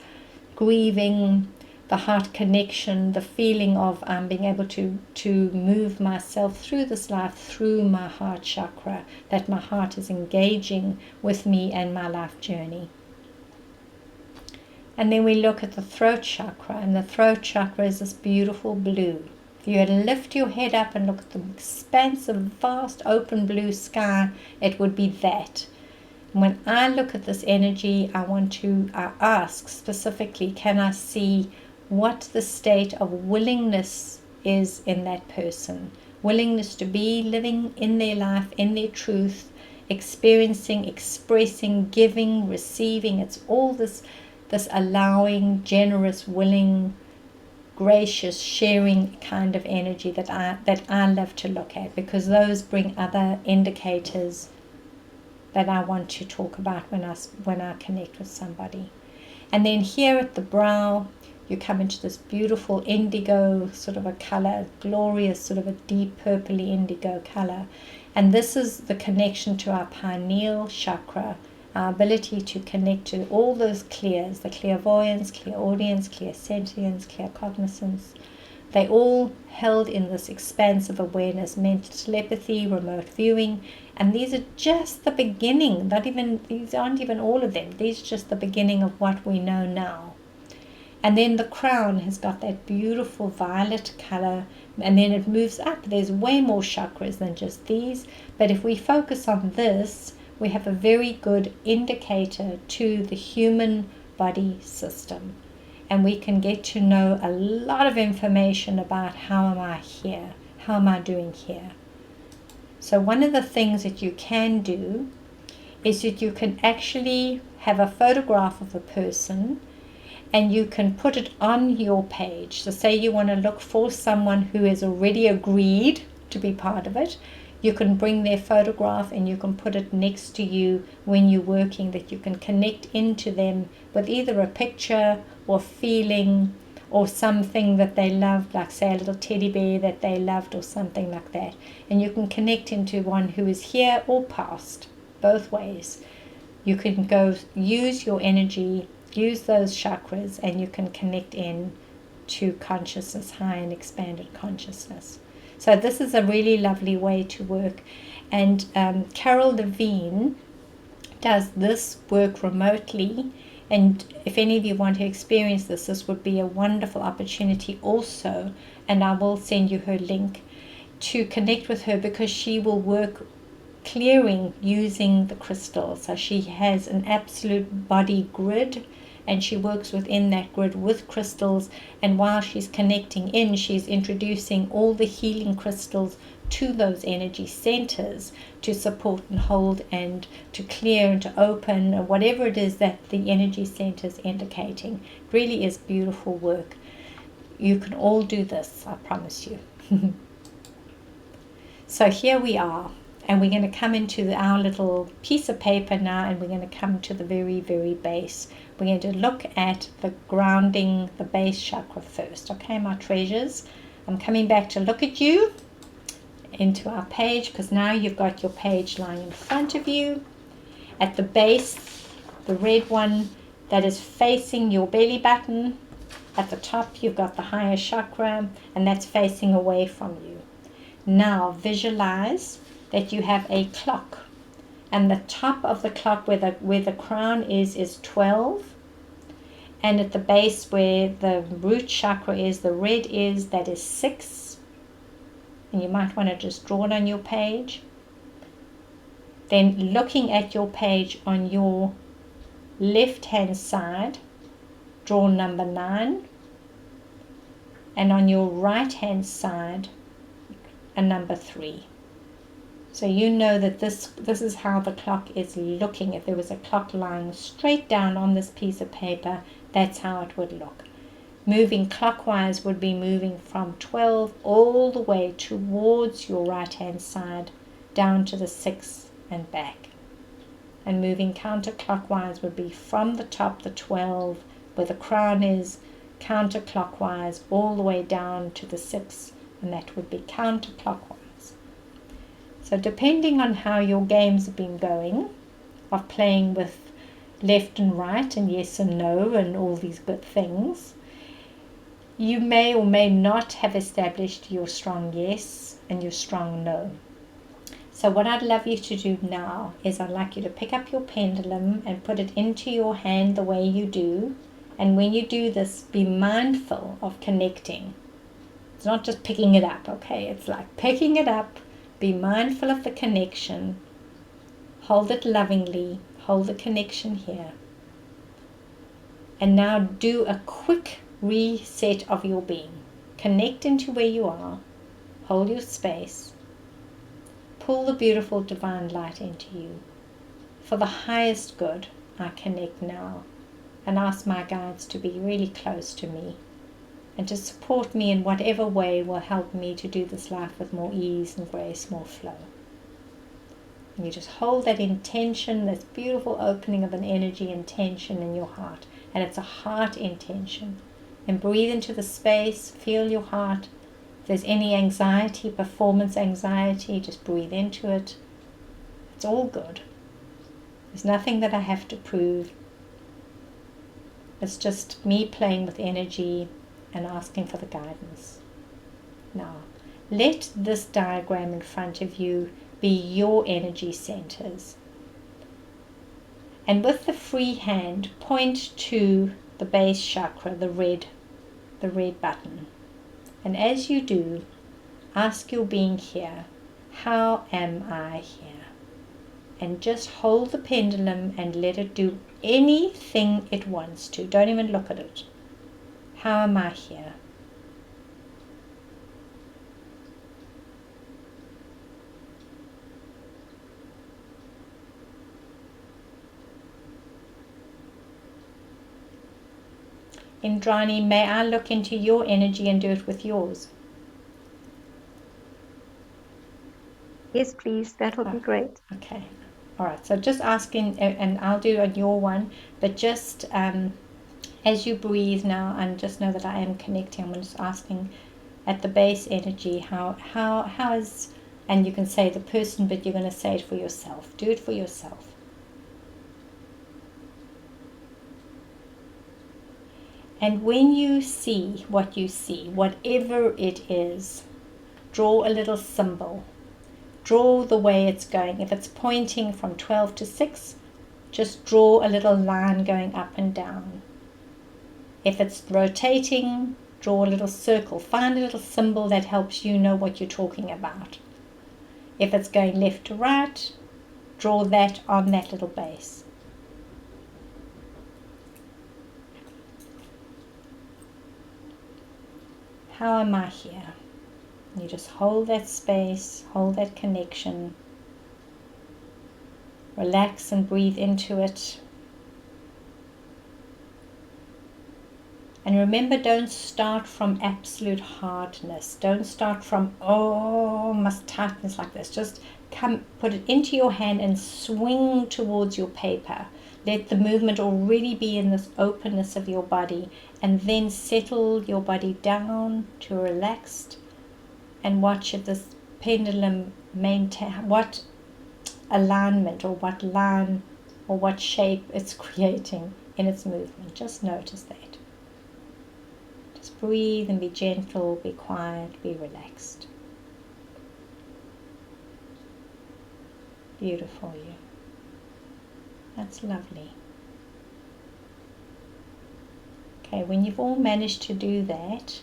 grieving, the heart connection, the feeling of being able to move myself through this life through my heart chakra, that my heart is engaging with me and my life journey. And then we look at the throat chakra, and the throat chakra is this beautiful blue. If you had to lift your head up and look at the expansive, vast, open blue sky, it would be that. And when I look at this energy, I ask specifically, can I see what the state of willingness is in that person? Willingness to be living in their life, in their truth, experiencing, expressing, giving, receiving. It's all this allowing, generous, willing gracious, sharing kind of energy that I love to look at, because those bring other indicators that I want to talk about when I connect with somebody. And then here at the brow, you come into this beautiful indigo sort of a color, glorious sort of a deep purpley indigo color. And this is the connection to our pineal chakra, our ability to connect to all those clears, the clairvoyance, clairaudience, clairsentience, claircognizance. They all held in this expansive awareness, mental telepathy, remote viewing, and these are just the beginning. These aren't even all of them. These are just the beginning of what we know now. And then the crown has got that beautiful violet color, and then it moves up. There's way more chakras than just these, but if we focus on this, we have a very good indicator to the human body system. And we can get to know a lot of information about how am I here? How am I doing here? So one of the things that you can do is that you can actually have a photograph of a person and you can put it on your page. So say you want to look for someone who has already agreed to be part of it. You can bring their photograph and you can put it next to you when you're working, that you can connect into them with either a picture or feeling or something that they loved, like say a little teddy bear that they loved or something like that. And you can connect into one who is here or past, both ways. You can go use your energy, use those chakras, and you can connect in to consciousness, high and expanded consciousness. So this is a really lovely way to work. And Carol Levine does this work remotely. And if any of you want to experience this, this would be a wonderful opportunity also. And I will send you her link to connect with her, because she will work clearing using the crystals. So she has an absolute body grid, and she works within that grid with crystals, and while she's connecting in, she's introducing all the healing crystals to those energy centers to support and hold and to clear and to open, or whatever it is that the energy center is indicating. It really is beautiful work. You can all do this, I promise you. So here we are, and we're going to come into our little piece of paper now, and we're going to come to the very, very base. We're going to look at the grounding, the base chakra first. Okay, my treasures, I'm coming back to look at you into our page, because now you've got your page lying in front of you. At the base, the red one that is facing your belly button, at the top you've got the higher chakra, and that's facing away from you. Now visualize that you have a clock, and the top of the clock where the crown is 12, and at the base where the root chakra is, the red is, that is 6. And you might want to just draw it on your page. Then looking at your page on your left hand side, draw number 9, and on your right hand side a number 3. So you know that this is how the clock is looking. If there was a clock lying straight down on this piece of paper, that's how it would look. Moving clockwise would be moving from 12 all the way towards your right hand side down to the 6 and back. And moving counterclockwise would be from the top, the 12 where the crown is, counterclockwise all the way down to the 6, and that would be counterclockwise. So depending on how your games have been going, of playing with left and right and yes and no and all these good things, you may or may not have established your strong yes and your strong no. So what I'd love you to do now is I'd like you to pick up your pendulum and put it into your hand the way you do. And when you do this, be mindful of connecting. It's not just picking it up, okay? It's like picking it up. Be mindful of the connection. Hold it lovingly. Hold the connection here. And now do a quick reset of your being. Connect into where you are. Hold your space. Pull the beautiful divine light into you. For the highest good, I connect now and ask my guides to be really close to me. and to support me in whatever way will help me to do this life with more ease and grace, more flow. And you just hold that intention, this beautiful opening of an energy intention in your heart. And it's a heart intention. And breathe into the space, feel your heart. If there's any anxiety, performance anxiety, just breathe into it. It's all good. There's nothing that I have to prove. It's just me playing with energy and asking for the guidance. Now, let this diagram in front of you be your energy centers. And with the free hand, point to the base chakra, the red button. And as you do, ask your being here, how am I here? And just hold the pendulum and let it do anything it wants to. Don't even look at it. How am I here? Indrani, may I look into your energy and do it with yours? Yes, please. That would be great. Okay. All right. So just asking, and I'll do on your one, but just as you breathe now, and just know that I am connecting. I'm just asking at the base energy, how is, and you can say the person, but you're going to say it for yourself. Do it for yourself. And when you see what you see, whatever it is, draw a little symbol. Draw the way it's going. If it's pointing from 12 to 6, just draw a little line going up and down. If it's rotating, draw a little circle. Find a little symbol that helps you know what you're talking about. If it's going left to right, draw that on that little base. How am I here? You just hold that space, hold that connection. Relax and breathe into it. And remember, don't start from absolute hardness. Don't start from, must tightness like this. Just put it into your hand and swing towards your paper. Let the movement already be in this openness of your body, and then settle your body down to relaxed and watch if this pendulum maintain what alignment or what line or what shape it's creating in its movement. Just notice that. Just breathe and be gentle, be quiet, be relaxed. Beautiful, you. That's lovely. Okay, when you've all managed to do that,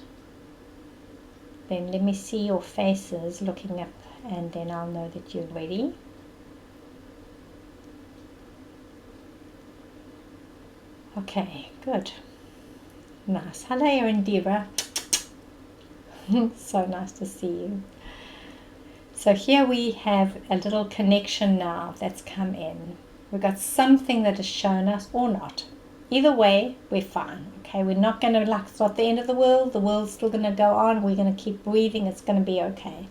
then let me see your faces looking up, and then I'll know that you're ready. Okay, good. Nice. Hello, Indira. So nice to see you. So here we have a little connection now that's come in. We've got something that has shown us or not. Either way, we're fine. Okay, we're not going to like it's not the end of the world. The world's still going to go on. We're going to keep breathing. It's going to be okay.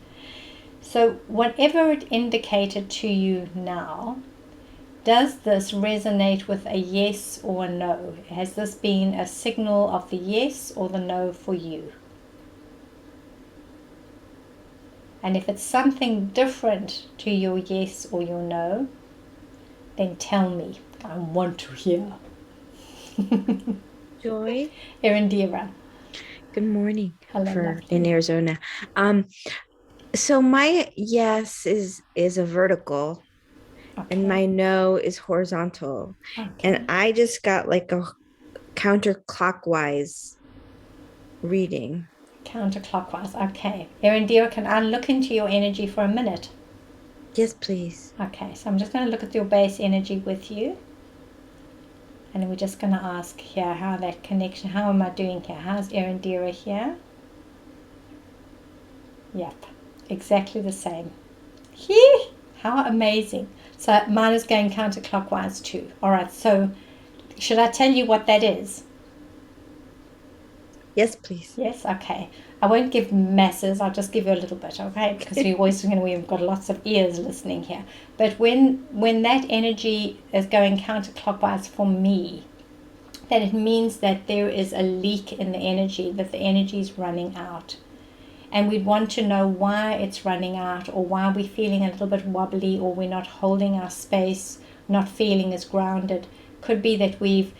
So whatever it indicated to you now, does this resonate with a yes or a no? Has this been a signal of the yes or the no for you? And if it's something different to your yes or your no, then tell me. I want to hear. Joy. Erindira. Good morning. Hello, In Arizona. So my yes is a vertical, okay. and my no is horizontal. Okay. And I just got like a counterclockwise reading. Counterclockwise. Okay. Erindira, can I look into your energy for a minute? Yes, please. Okay, so I'm just going to look at your base energy with you. And then we're just going to ask here how that connection, how am I doing here? How's Erindira here? Yep, exactly the same. How amazing. So mine is going counterclockwise too. All right, so should I tell you what that is? Yes, please. Yes, okay. I won't give masses. I'll just give you a little bit, okay? Because we've got lots of ears listening here. But when that energy is going counterclockwise for me, then it means that there is a leak in the energy, that the energy is running out. And we'd want to know why it's running out, or why we're feeling a little bit wobbly, or we're not holding our space, not feeling as grounded. Could be that we've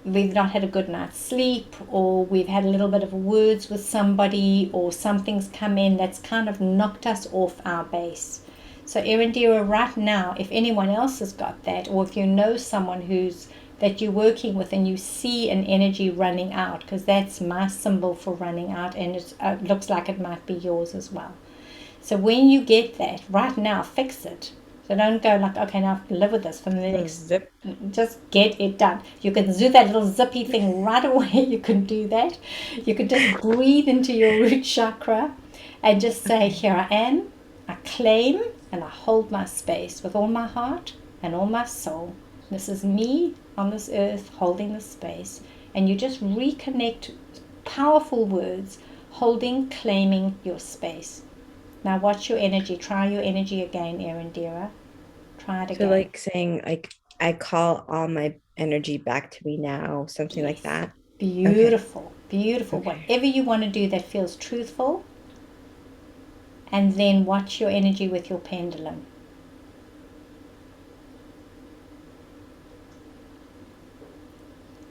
not had a good night's sleep, or we've had a little bit of words with somebody, or something's come in that's kind of knocked us off our base. So Erindira, right now, if anyone else has got that, or if you know someone that you're working with and you see an energy running out, because that's my symbol for running out, and it looks like it might be yours as well. So when you get that, right now, fix it. So don't go like, okay, now I have to live with this for the next. Zip. Just get it done. You can do that little zippy thing right away. You can do that. You can just breathe into your root chakra and just say, here I am. I claim and I hold my space with all my heart and all my soul. This is me on this earth holding the space. And you just reconnect powerful words, holding, claiming your space. Now watch your energy. Try your energy again, Erindira. Try it again. So like saying like I call all my energy back to me now, something like that. Beautiful, beautiful. Okay. Whatever you want to do that feels truthful. And then watch your energy with your pendulum.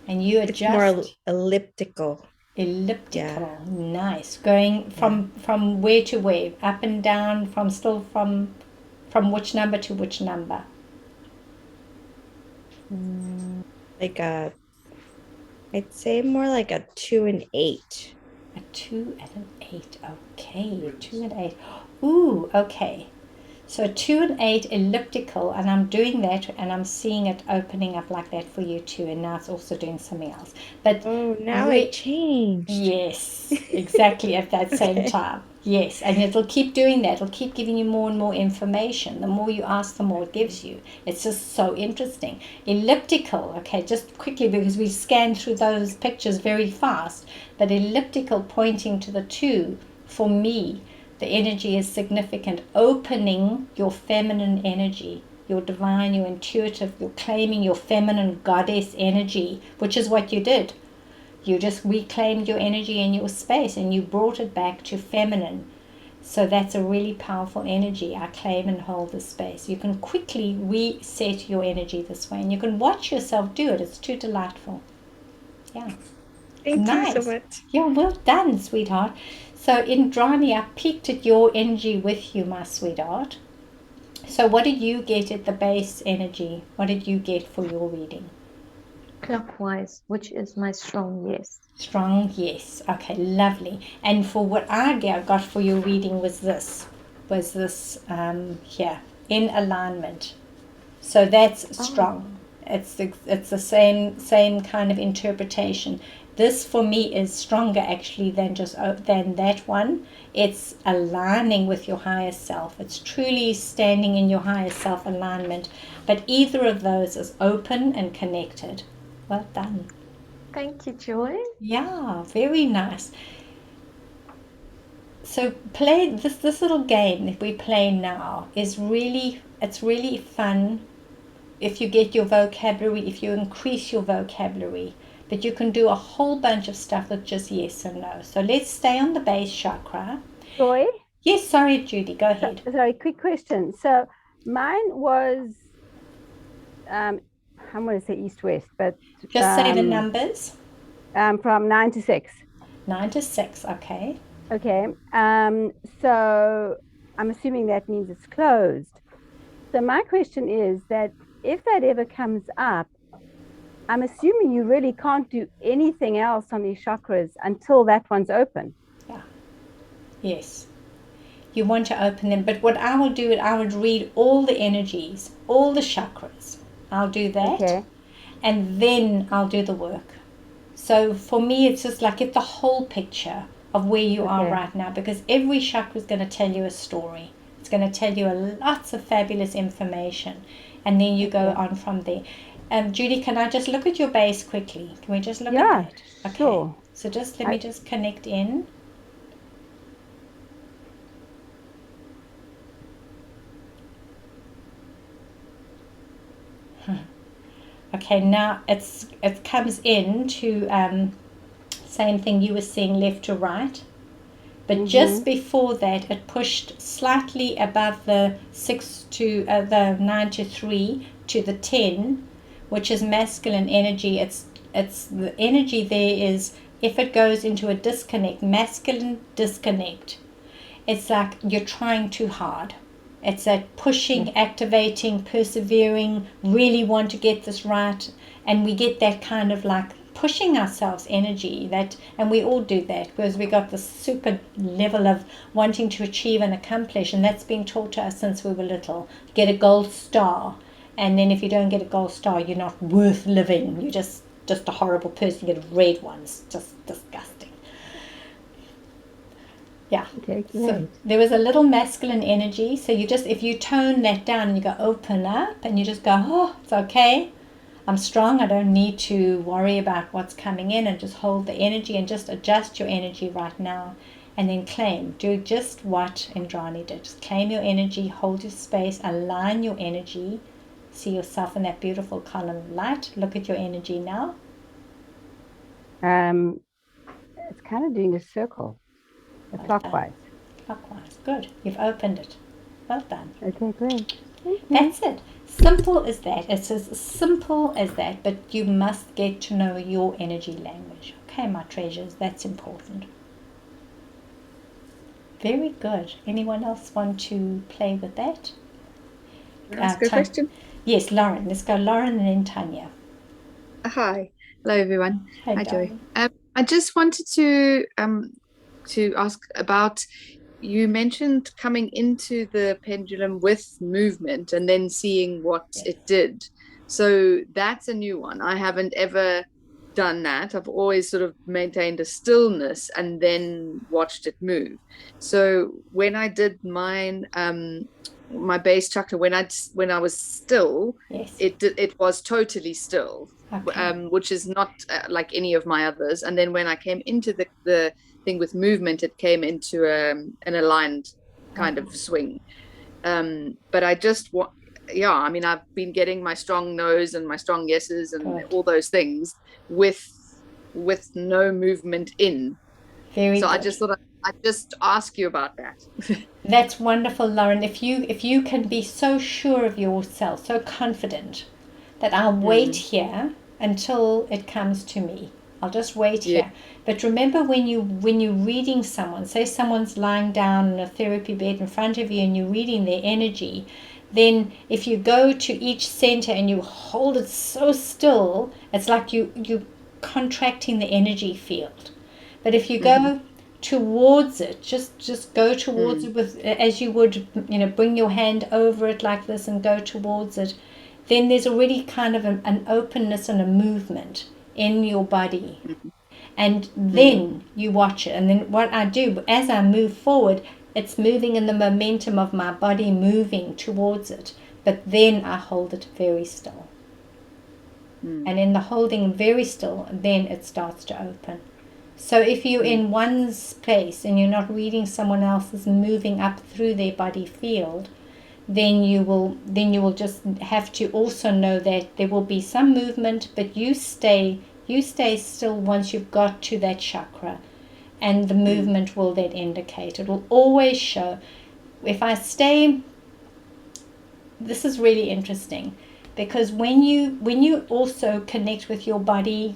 And you adjust. It's more elliptical. Elliptical, yeah. Nice. Going from where to where, up and down, from which number to which number? Like I'd say more like a 2 and 8. A 2 and an 8. Okay, 2 and 8. Ooh, okay. So 2 and 8 elliptical, and I'm doing that, and I'm seeing it opening up like that for you too. And now it's also doing something else. But now it changed. Yes, exactly at that same time. Yes, and it'll keep doing that. It'll keep giving you more and more information. The more you ask, the more it gives you. It's just so interesting. Elliptical, okay, just quickly because we scanned through those pictures very fast. But elliptical pointing to the 2, for me, the energy is significant. Opening your feminine energy, your divine, your intuitive, you're claiming your feminine goddess energy, which is what you did. You just reclaimed your energy and your space, and you brought it back to feminine. So that's a really powerful energy. I claim and hold the space. You can quickly reset your energy this way, and you can watch yourself do it. It's too delightful. Yeah. Thank you so much. Yeah, well done, sweetheart. So Indrani, I peeked at your energy with you, my sweetheart. So what did you get at the base energy? What did you get for your reading? Clockwise, which is my strong yes. Strong yes. Okay, lovely. And for what I got for your reading was this here, in alignment. So that's strong. It's the same kind of interpretation. This for me is stronger actually than that one. It's aligning with your higher self. It's truly standing in your higher self alignment. But either of those is open and connected. Well done. Thank you, Joy. Yeah, very nice. So play this little game that we play now it's really fun if you get your vocabulary, if you increase your vocabulary. But you can do a whole bunch of stuff with just yes and no. So let's stay on the base chakra. Joy? Yes, sorry, Judy, go ahead. Sorry, quick question. So mine was, I'm going to say east-west, but... Just say the numbers. From 9 to 6. 9 to 6, okay. Okay. So I'm assuming that means it's closed. So my question is that if that ever comes up, I'm assuming you really can't do anything else on these chakras until that one's open. Yeah. Yes. You want to open them. But what I will do is I would read all the energies, all the chakras. I'll do that. Okay. And then I'll do the work. So for me, it's just like get the whole picture of where you are right now, because every chakra is going to tell you a story. It's going to tell you lots of fabulous information. And then you go on from there. Judy, can I just look at your base quickly? Can we just look Yeah, at that? Okay. sure. So just let me just connect in. Okay, now it comes in to same thing you were seeing, left to right. But just before that, it pushed slightly above the 9 to 3 to the 10, which is masculine energy. It's the energy there is, if it goes into a disconnect, masculine disconnect, it's like you're trying too hard. It's that pushing, activating, persevering, really want to get this right, and we get that kind of like pushing ourselves energy, that, and we all do that because we got this super level of wanting to achieve and accomplish, and that's been taught to us since we were little. Get a gold star, and then if you don't get a gold star, you're not worth living, you're just a horrible person. You get a red one, it's just disgusting. Yeah. Okay, So great. there was a little masculine energy, so you just, if you tone that down and you go open up and you just go, oh, it's okay, I'm strong, I don't need to worry about what's coming in, and just hold the energy and just adjust your energy right now, and then claim. Do just what Indrani did. Just claim your energy, hold your space, align your energy, see yourself in that beautiful column of light. Look at your energy now. It's kind of doing a circle, Well clockwise. Clockwise. Good. You've opened it. Well done. Okay, great. Thank you. That's it. Simple as that. It's as simple as that, but you must get to know your energy language. Okay, my treasures, that's important. Very good. Anyone else want to play with that? Ask a question? Yes, Lauren. Let's go Lauren and then Tanya. Hi. Hello, everyone. Hey, Hi, Joey. darling. I just wanted to ask about, you mentioned coming into the pendulum with movement and then seeing what it did. So that's a new one. I haven't ever done that. I've always sort of maintained a stillness and then watched it move. So when I did mine, my base chakra, when I was still, Yes. it was totally still. Okay. Which is not like any of my others. And then when I came into the thing with movement, it came into an aligned kind of swing. But I just I mean, I've been getting my strong no's and my strong yeses and Good. all those things with no movement in. Very So good. I just thought I'd just ask you about that. That's wonderful, Lauren. If you can be so sure of yourself, so confident that I'll wait here until it comes to me. I'll just wait here. But remember, when you're reading someone, say someone's lying down in a therapy bed in front of you and you're reading their energy, then if you go to each center and you hold it so still, it's like you contracting the energy field. But if you go towards it, just go towards it with, as you would, bring your hand over it like this and go towards it, then there's already kind of an openness and a movement in your body. And then you watch it. And then what I do, as I move forward, it's moving in the momentum of my body moving towards it. But then I hold it very still. And in the holding very still, then it starts to open. So if you're in one space and you're not reading someone else's moving up through their body field, then you will just have to also know that there will be some movement, but you stay still once you've got to that chakra, and the movement will then indicate. It will always show. If I stay, this is really interesting, because when you also connect with your body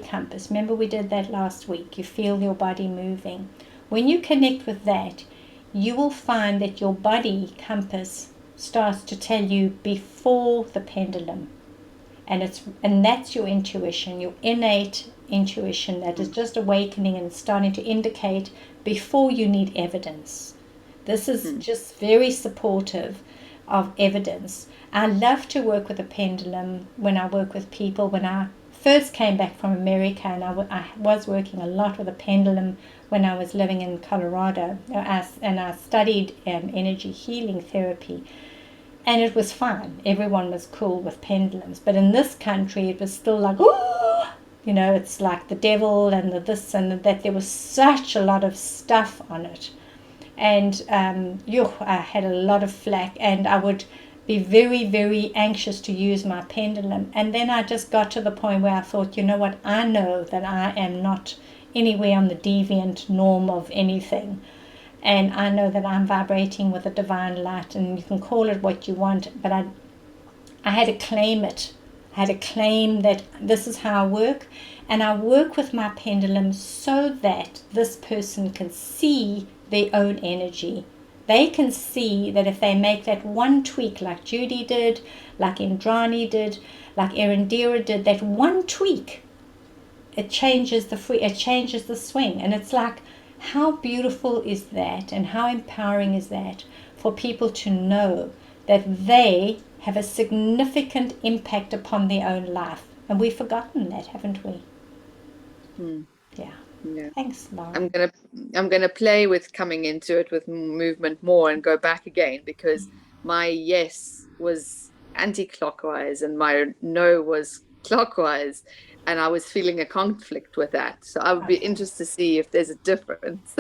compass, remember we did that last week, you feel your body moving. When you connect with that, you will find that your body compass starts to tell you before the pendulum, and that's your intuition, your innate intuition that is just awakening and starting to indicate before you need evidence. This is just very supportive of evidence. I love to work with a pendulum when I work with people. When I first came back from America, and I was working a lot with a pendulum when I was living in Colorado, and I studied energy healing therapy. And it was fine. Everyone was cool with pendulums. But in this country, it was still like, oh, you know, it's like the devil and the this and the that. There was such a lot of stuff on it. And I had a lot of flack, and I would be very, very anxious to use my pendulum. And then I just got to the point where I thought, you know what, I know that I am not anywhere on the deviant norm of anything. And I know that I'm vibrating with a divine light, and you can call it what you want, but I had to claim it. I had to claim that this is how I work, and I work with my pendulum so that this person can see their own energy. They can see that if they make that one tweak, like Judy did, like Indrani did, like Erindira did, that one tweak, it changes the swing. And it's like, how beautiful is that, and how empowering is that for people to know that they have a significant impact upon their own life. And we've forgotten that, haven't we? Yeah. Thanks, Laura. I'm gonna play with coming into it with movement more and go back again, because my yes was anti-clockwise and my no was clockwise, and I was feeling a conflict with that. So I would be interested to see if there's a difference.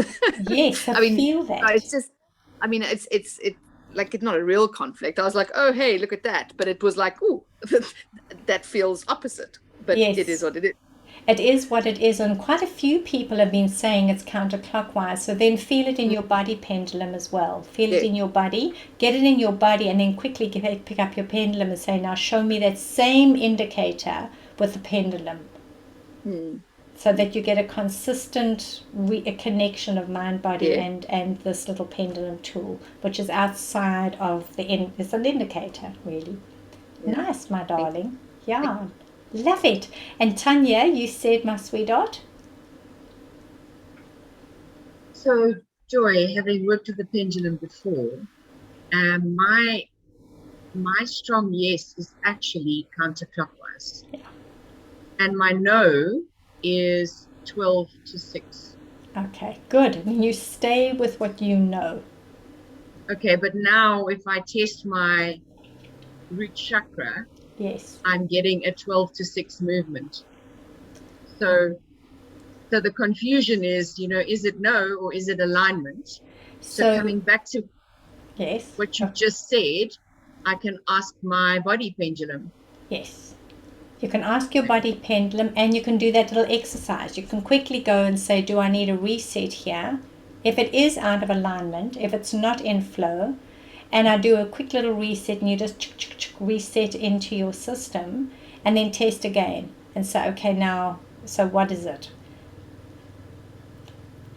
Yes, I feel that. It's just, I mean, it's like, it's not a real conflict. I was like, oh, hey, look at that. But it was like, ooh, that feels opposite. But yes. It is what it is. It is what it is, and quite a few people have been saying it's counterclockwise. So then feel it in your body pendulum as well. Feel it in your body, get it in your body, and then quickly pick up your pendulum and say, now show me that same indicator with the pendulum. So that you get a consistent a connection of mind, body, and this little pendulum tool, which is outside of it's an indicator, really. Nice, my darling. Yeah. Love it. And Tanya, you said, my sweetheart? So, Joy, having worked with the pendulum before, my strong yes is actually counterclockwise. Yeah. And my no is 12 to 6. Okay, good. And you stay with what you know. Okay, but now if I test my root chakra, yes, I'm getting a 12 to 6 movement. So the confusion is, is it no or is it alignment? So coming back to what you just said, I can ask my body pendulum. Yes. You can ask your body pendulum, and you can do that little exercise. You can quickly go and say, do I need a reset here? If it is out of alignment, if it's not in flow, and I do a quick little reset, and you just reset into your system, and then test again and say, okay, now, so what is it?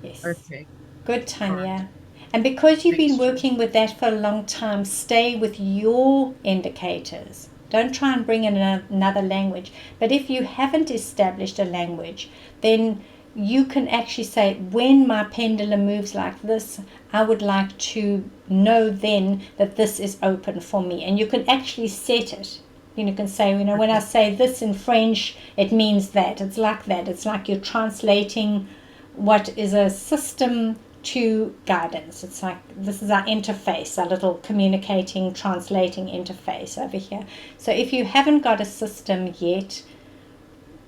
Yes. Okay. Good, Tanya. Right. And because you've been working with that for a long time, stay with your indicators. Don't try and bring in another language. But if you haven't established a language, then you can actually say, when my pendulum moves like this, I would like to know then that this is open for me. And you can actually set it. You can say, when I say this in French, it means that. It's like that. It's like you're translating what is a system to guidance. It's like, this is our interface, our little communicating, translating interface over here. So if you haven't got a system yet,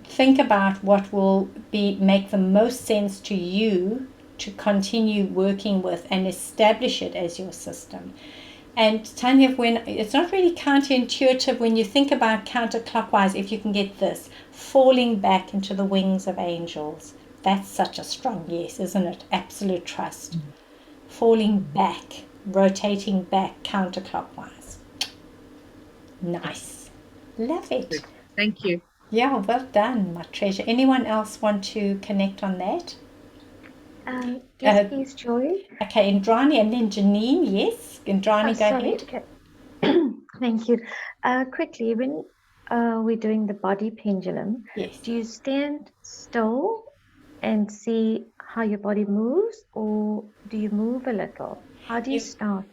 think about what will make the most sense to you to continue working with and establish it as your system. And Tanya, when it's not really counterintuitive when you think about counterclockwise, if you can get this, falling back into the wings of angels. That's such a strong yes, isn't it? Absolute trust. Falling back, rotating back counterclockwise. Nice. Love it. Thank you. Yeah, well done, my treasure. Anyone else want to connect on that? Yes, please, Joy. Okay, Indrani and then Janine. Yes, Indrani, go ahead. Okay. Thank you. Quickly, when we're doing the body pendulum, do you stand still and see how your body moves, or do you move a little? How do you start?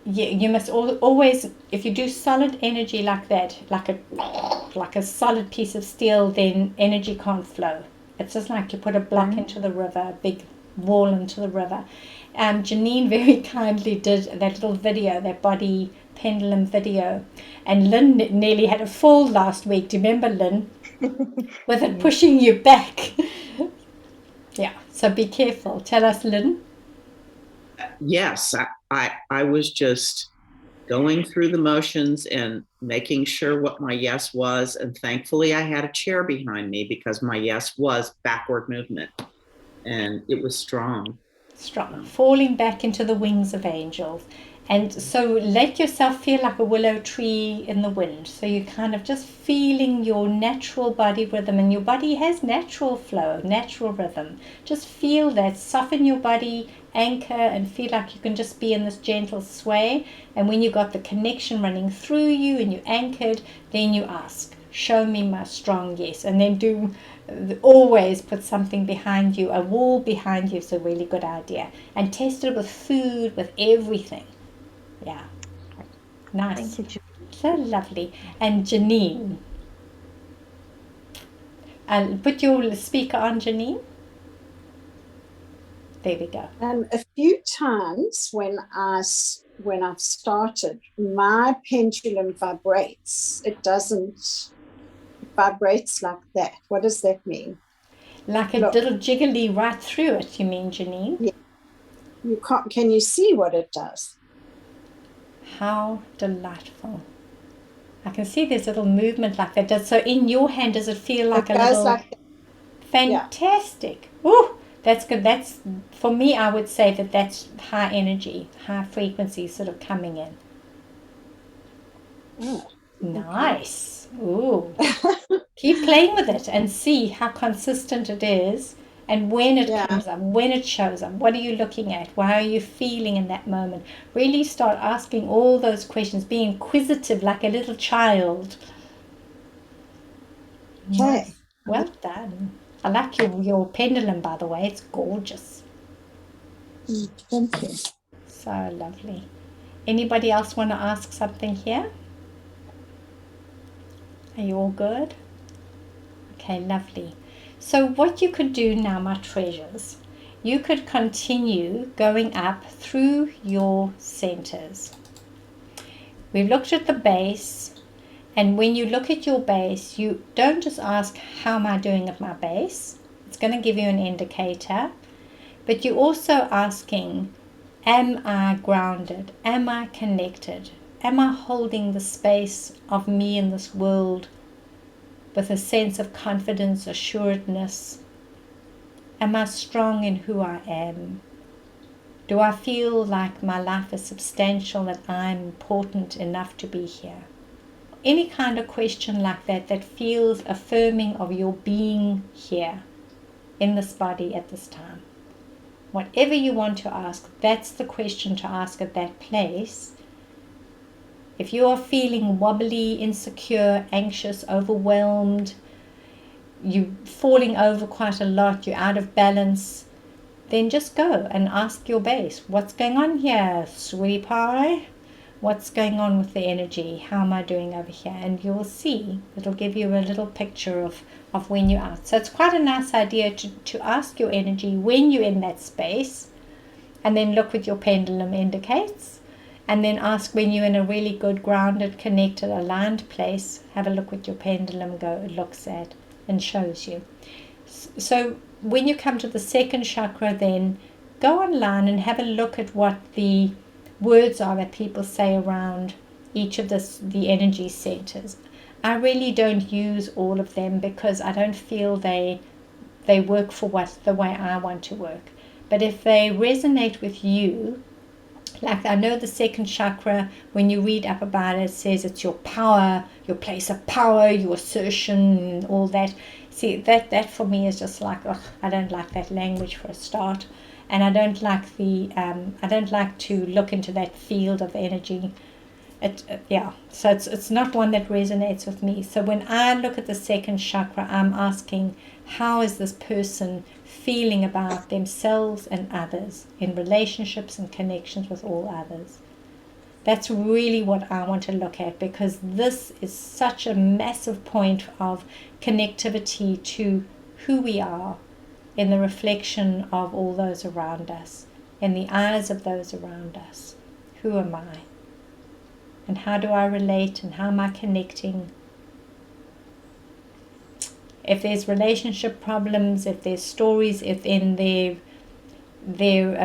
Yeah, you must always, if you do solid energy like that, like a solid piece of steel, then energy can't flow. It's just like you put a block into the river, a big wall into the river. Janine very kindly did that little video, that body pendulum video. And Lynn nearly had a fall last week. Do you remember, Lynn? With it pushing you back. Yeah, so be careful. Tell us, Lynn. Yes, I was just going through the motions and making sure what my yes was. And thankfully, I had a chair behind me because my yes was backward movement. And it was strong. Strong. Falling back into the wings of angels. And so let yourself feel like a willow tree in the wind. So you're kind of just feeling your natural body rhythm. And your body has natural flow, natural rhythm. Just feel that. Soften your body, anchor, and feel like you can just be in this gentle sway. And when you got the connection running through you and you're anchored, then you ask, show me my strong yes. And then always put something behind you. A wall behind you is a really good idea. And test it with food, with everything. Yeah. Nice. Thank you, So lovely. And Janine. Put your speaker on, Janine. There we go. A few times when I've started, my pendulum vibrates. It vibrates like that. What does that mean? Like a little jiggly right through it, you mean, Janine? Yeah. Can you see what it does? How delightful. I can see there's a little movement like that. So in your hand, does it feel like a little... Like that. Fantastic. Yeah. Ooh, that's good. That's, for me, I would say that's high energy, high frequency sort of coming in. Oh, nice. Ooh. Keep playing with it and see how consistent it is. And when it comes up, when it shows up, what are you looking at? How are you feeling in that moment? Really start asking all those questions, be inquisitive like a little child. Okay. Nice. Well done. I like your pendulum, by the way. It's gorgeous. Thank you. So lovely. Anybody else want to ask something here? Are you all good? Okay, lovely. So what you could do now, my treasures, you could continue going up through your centers. We've looked at the base, and when you look at your base, you don't just ask, how am I doing at my base? It's going to give you an indicator, but you're also asking, am I grounded? Am I connected? Am I holding the space of me in this world with a sense of confidence, assuredness? Am I strong in who I am? Do I feel like my life is substantial, that I'm important enough to be here? Any kind of question like that feels affirming of your being here in this body at this time. Whatever you want to ask, that's the question to ask at that place. If you are feeling wobbly, insecure, anxious, overwhelmed, you're falling over quite a lot, you're out of balance, then just go and ask your base, what's going on here, sweetie pie? What's going on with the energy? How am I doing over here? And you will see, it'll give you a little picture of when you're out. So it's quite a nice idea to ask your energy when you're in that space, and then look what your pendulum indicates. And then ask when you're in a really good, grounded, connected, aligned place. Have a look what your pendulum looks at and shows you. So when you come to the second chakra, then go online and have a look at what the words are that people say around each of the energy centers. I really don't use all of them because I don't feel they work for the way I want to work. But if they resonate with you, like I know the second chakra, when you read up about it, it says it's your power, your place of power, your assertion, all that. See, that for me is just like, I don't like that language for a start, and I don't like I don't like to look into that field of energy. So it's not one that resonates with me. So when I look at the second chakra, I'm asking, how is this person feeling about themselves and others in relationships and connections with all others? That's really what I want to look at, because this is such a massive point of connectivity to who we are in the reflection of all those around us, in the eyes of those around us. Who am I? and how do I relate and how am I connecting. If there's relationship problems, if there's stories, if in their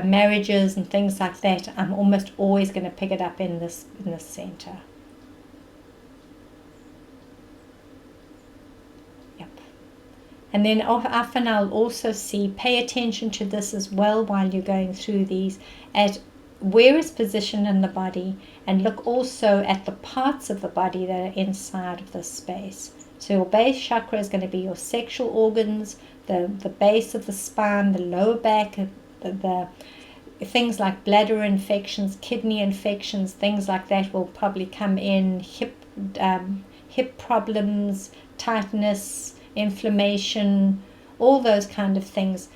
marriages and things like that, I'm almost always going to pick it up in this center. Yep. And then often I'll also see, pay attention to this as well while you're going through these, at where is positioned in the body, and look also at the parts of the body that are inside of this space. So your base chakra is going to be your sexual organs, the base of the spine, the lower back, the things like bladder infections, kidney infections, things like that will probably come in, hip problems, tightness, inflammation, all those kind of things.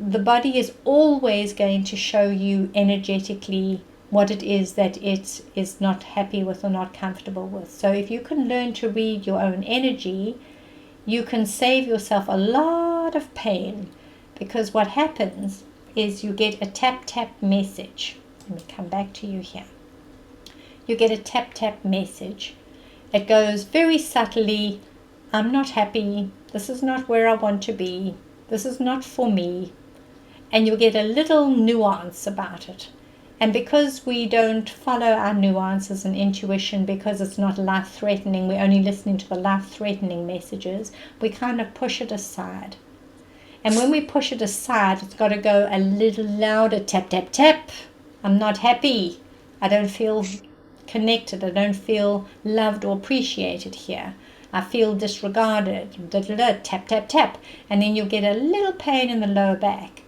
The body is always going to show you energetically what it is that it is not happy with or not comfortable with. So if you can learn to read your own energy, you can save yourself a lot of pain, because what happens is you get a tap message. Let me come back to you here. You get a tap message. It goes very subtly, I'm not happy, this is not where I want to be, this is not for me. And you'll get a little nuance about it. And because we don't follow our nuances and intuition, because it's not life-threatening, we're only listening to the life-threatening messages, we kind of push it aside. And when we push it aside, it's got to go a little louder, tap, tap, tap. I'm not happy. I don't feel connected. I don't feel loved or appreciated here. I feel disregarded. Da, da, da, tap, tap, tap. And then you'll get a little pain in the lower back.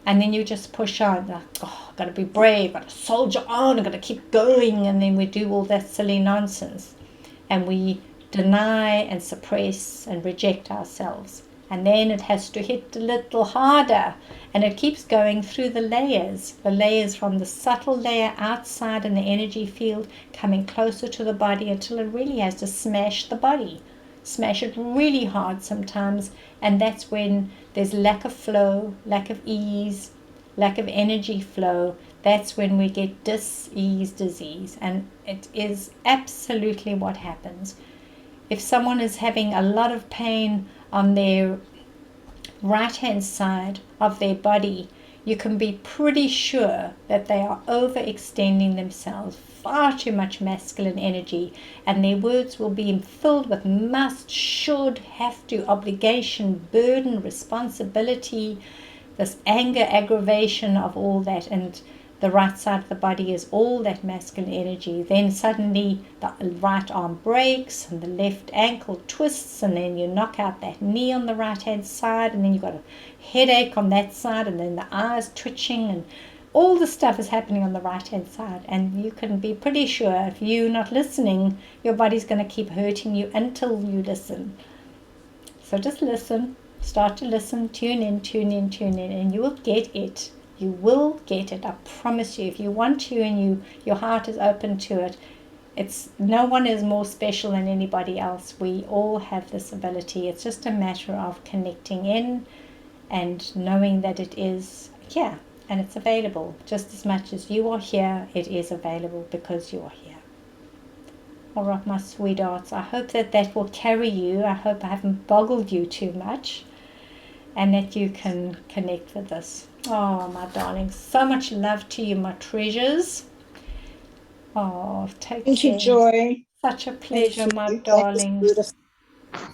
And then you just push on, like, oh, I've got to be brave, I've got to soldier on, I've got to keep going. And then we do all that silly nonsense. And we deny and suppress and reject ourselves. And then it has to hit a little harder. And it keeps going through the layers from the subtle layer outside in the energy field, coming closer to the body until it really has to smash the body. Smash it really hard sometimes, and that's when there's lack of flow, lack of ease, lack of energy flow. That's when we get dis-ease disease, and it is absolutely what happens. If someone is having a lot of pain on their right hand side of their body, you can be pretty sure that they are overextending themselves, far too much masculine energy, and their words will be filled with must, should, have to, obligation, burden, responsibility, this anger, aggravation of all that. And the right side of the body is all that masculine energy. Then suddenly the right arm breaks and the left ankle twists, and then you knock out that knee on the right hand side, and then you've got a headache on that side, and then the eyes twitching, and all the stuff is happening on the right hand side. And you can be pretty sure if you're not listening, your body's going to keep hurting you until you listen. So just listen, start to listen, tune in, and you will get it. You will get it, I promise you. If you want to and your heart is open to it, no one is more special than anybody else. We all have this ability. It's just a matter of connecting in and knowing that it is here and it's available. Just as much as you are here, it is available because you are here. All right, my sweethearts, I hope that will carry you. I hope I haven't boggled you too much, and that you can connect with this. Oh, my darlings, so much love to you, my treasures. Oh, take care. Thank you, Joy. Such a pleasure, my That was darling. beautiful.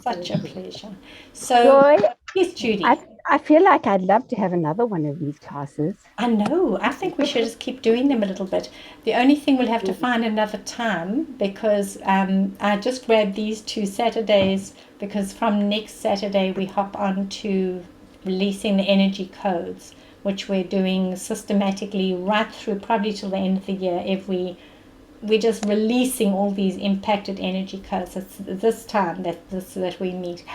Such a pleasure. So, Joy, yes, Judy. I feel like I'd love to have another one of these classes. I know. I think we should just keep doing them a little bit. The only thing, we'll have to find another time, because I just grabbed these 2 Saturdays, because from next Saturday we hop on to releasing the energy codes, which we're doing systematically right through probably till the end of the year. We're just releasing all these impacted energy codes. It's this time that we meet.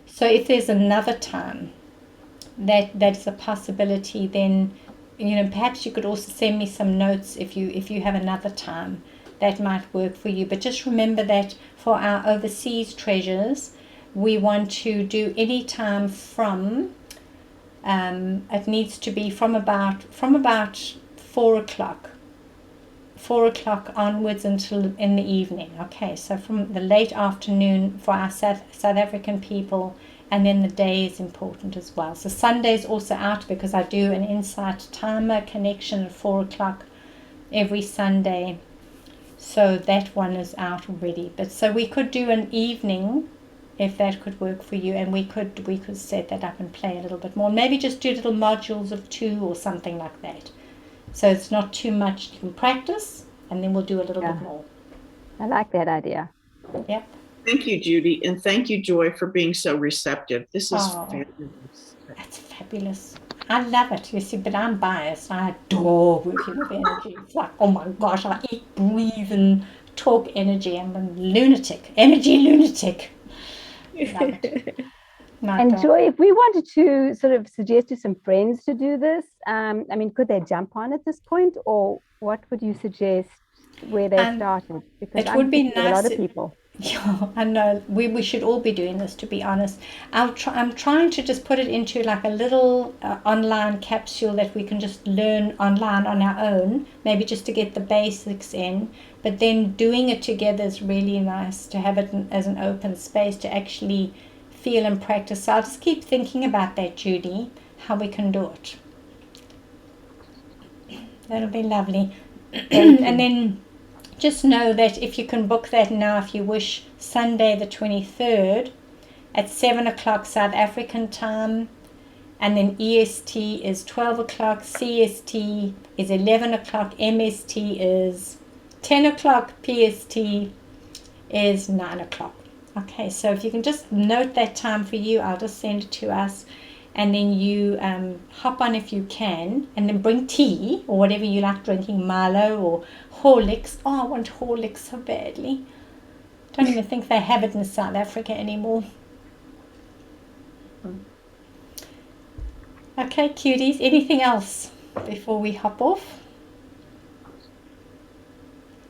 So if there's another time that's a possibility, then perhaps you could also send me some notes if you have another time that might work for you. But just remember that for our overseas treasures, we want to do any time from it needs to be from about 4 o'clock 4 o'clock onwards until in the evening. Okay, so from the late afternoon for our South African people, and then the day is important as well. So Sunday is also out because I do an Insight Timer connection at 4 o'clock every Sunday. So that one is out already. But so we could do an evening if that could work for you, and we could set that up and play a little bit more. Maybe just do little modules of 2 or something like that. So it's not too much. You can practice, and then we'll do a little bit more. I like that idea. Yep. Thank you, Judy, and thank you, Joy, for being so receptive. This is fabulous. That's fabulous. I love it, you see, but I'm biased. I adore working with energy. It's like, oh my gosh, I eat, breathe, and talk energy. I'm a lunatic, energy lunatic. Love it. And Joy, if we wanted to sort of suggest to some friends to do this, I mean, could they jump on at this point, or what would you suggest where they started? Because it would be nice. A lot of people. Yeah, I know. We should all be doing this, to be honest. I'm trying to just put it into like a little online capsule that we can just learn online on our own, maybe just to get the basics in. But then doing it together is really nice, to have it as an open space to actually feel and practice. So I'll just keep thinking about that, Judy, how we can do it. That'll be lovely. And then just know that if you can book that now, if you wish, Sunday the 23rd at 7 o'clock South African time, and then EST is 12 o'clock, CST is 11 o'clock, MST is 10 o'clock, PST is 9 o'clock. Okay, so if you can just note that time for you, I'll just send it to us, and then you hop on if you can, and then bring tea or whatever you like drinking, Milo or Horlicks. Oh, I want Horlicks so badly. Don't even think they have it in South Africa anymore. Okay, cuties, anything else before we hop off?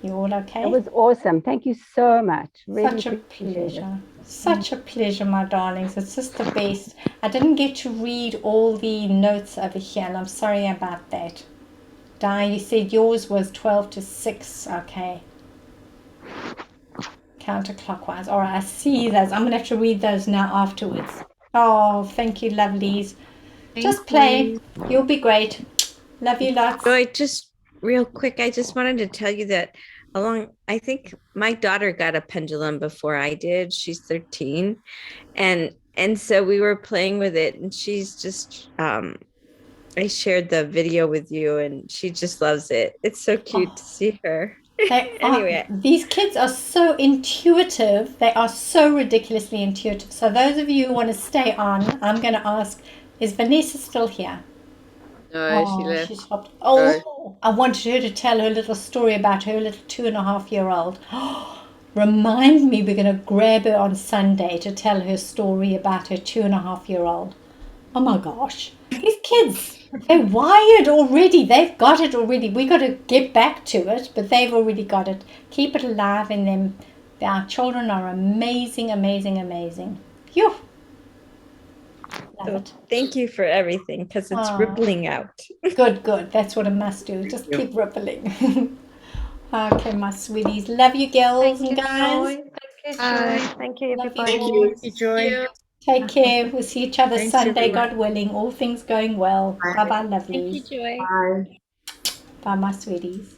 You all okay? It was awesome. Thank you so much. Really Such a pleasure. Such a pleasure, my darlings. It's just the best. I didn't get to read all the notes over here, and I'm sorry about that. Di, you said yours was 12 to 6. Okay. Counterclockwise. All right, I see those. I'm going to have to read those now afterwards. Oh, thank you, lovelies. Just play. You'll be great. Love you lots. Joy, just real quick, I just wanted to tell you that I think my daughter got a pendulum before I did. She's 13. And so we were playing with it, and she's just I shared the video with you, and she just loves it. It's so cute to see her. Anyway, these kids are so intuitive. They are so ridiculously intuitive. So those of you who want to stay on, I'm going to ask, is Vanessa still here? No, she left. She's hopped. Oh, I wanted her to tell her little story about her little 2.5-year-old. Remind me, we're going to grab her on Sunday to tell her story about her 2.5-year-old. Oh my gosh. These kids, they're wired already. They've got it already. We got to get back to it, but they've already got it. Keep it alive in them. Our children are amazing, amazing, amazing. Phew. So thank you for everything, because it's rippling out. Good. That's what I must do. Just keep rippling. Okay, my sweeties. Love you, girls and guys. Thank you, Joy. Thank you, everybody. Thank you, Joy. Take care. We'll see each other Sunday, God willing. All things going well. Bye-bye, lovelies. Thank you, Joy. Bye. Bye, my sweeties.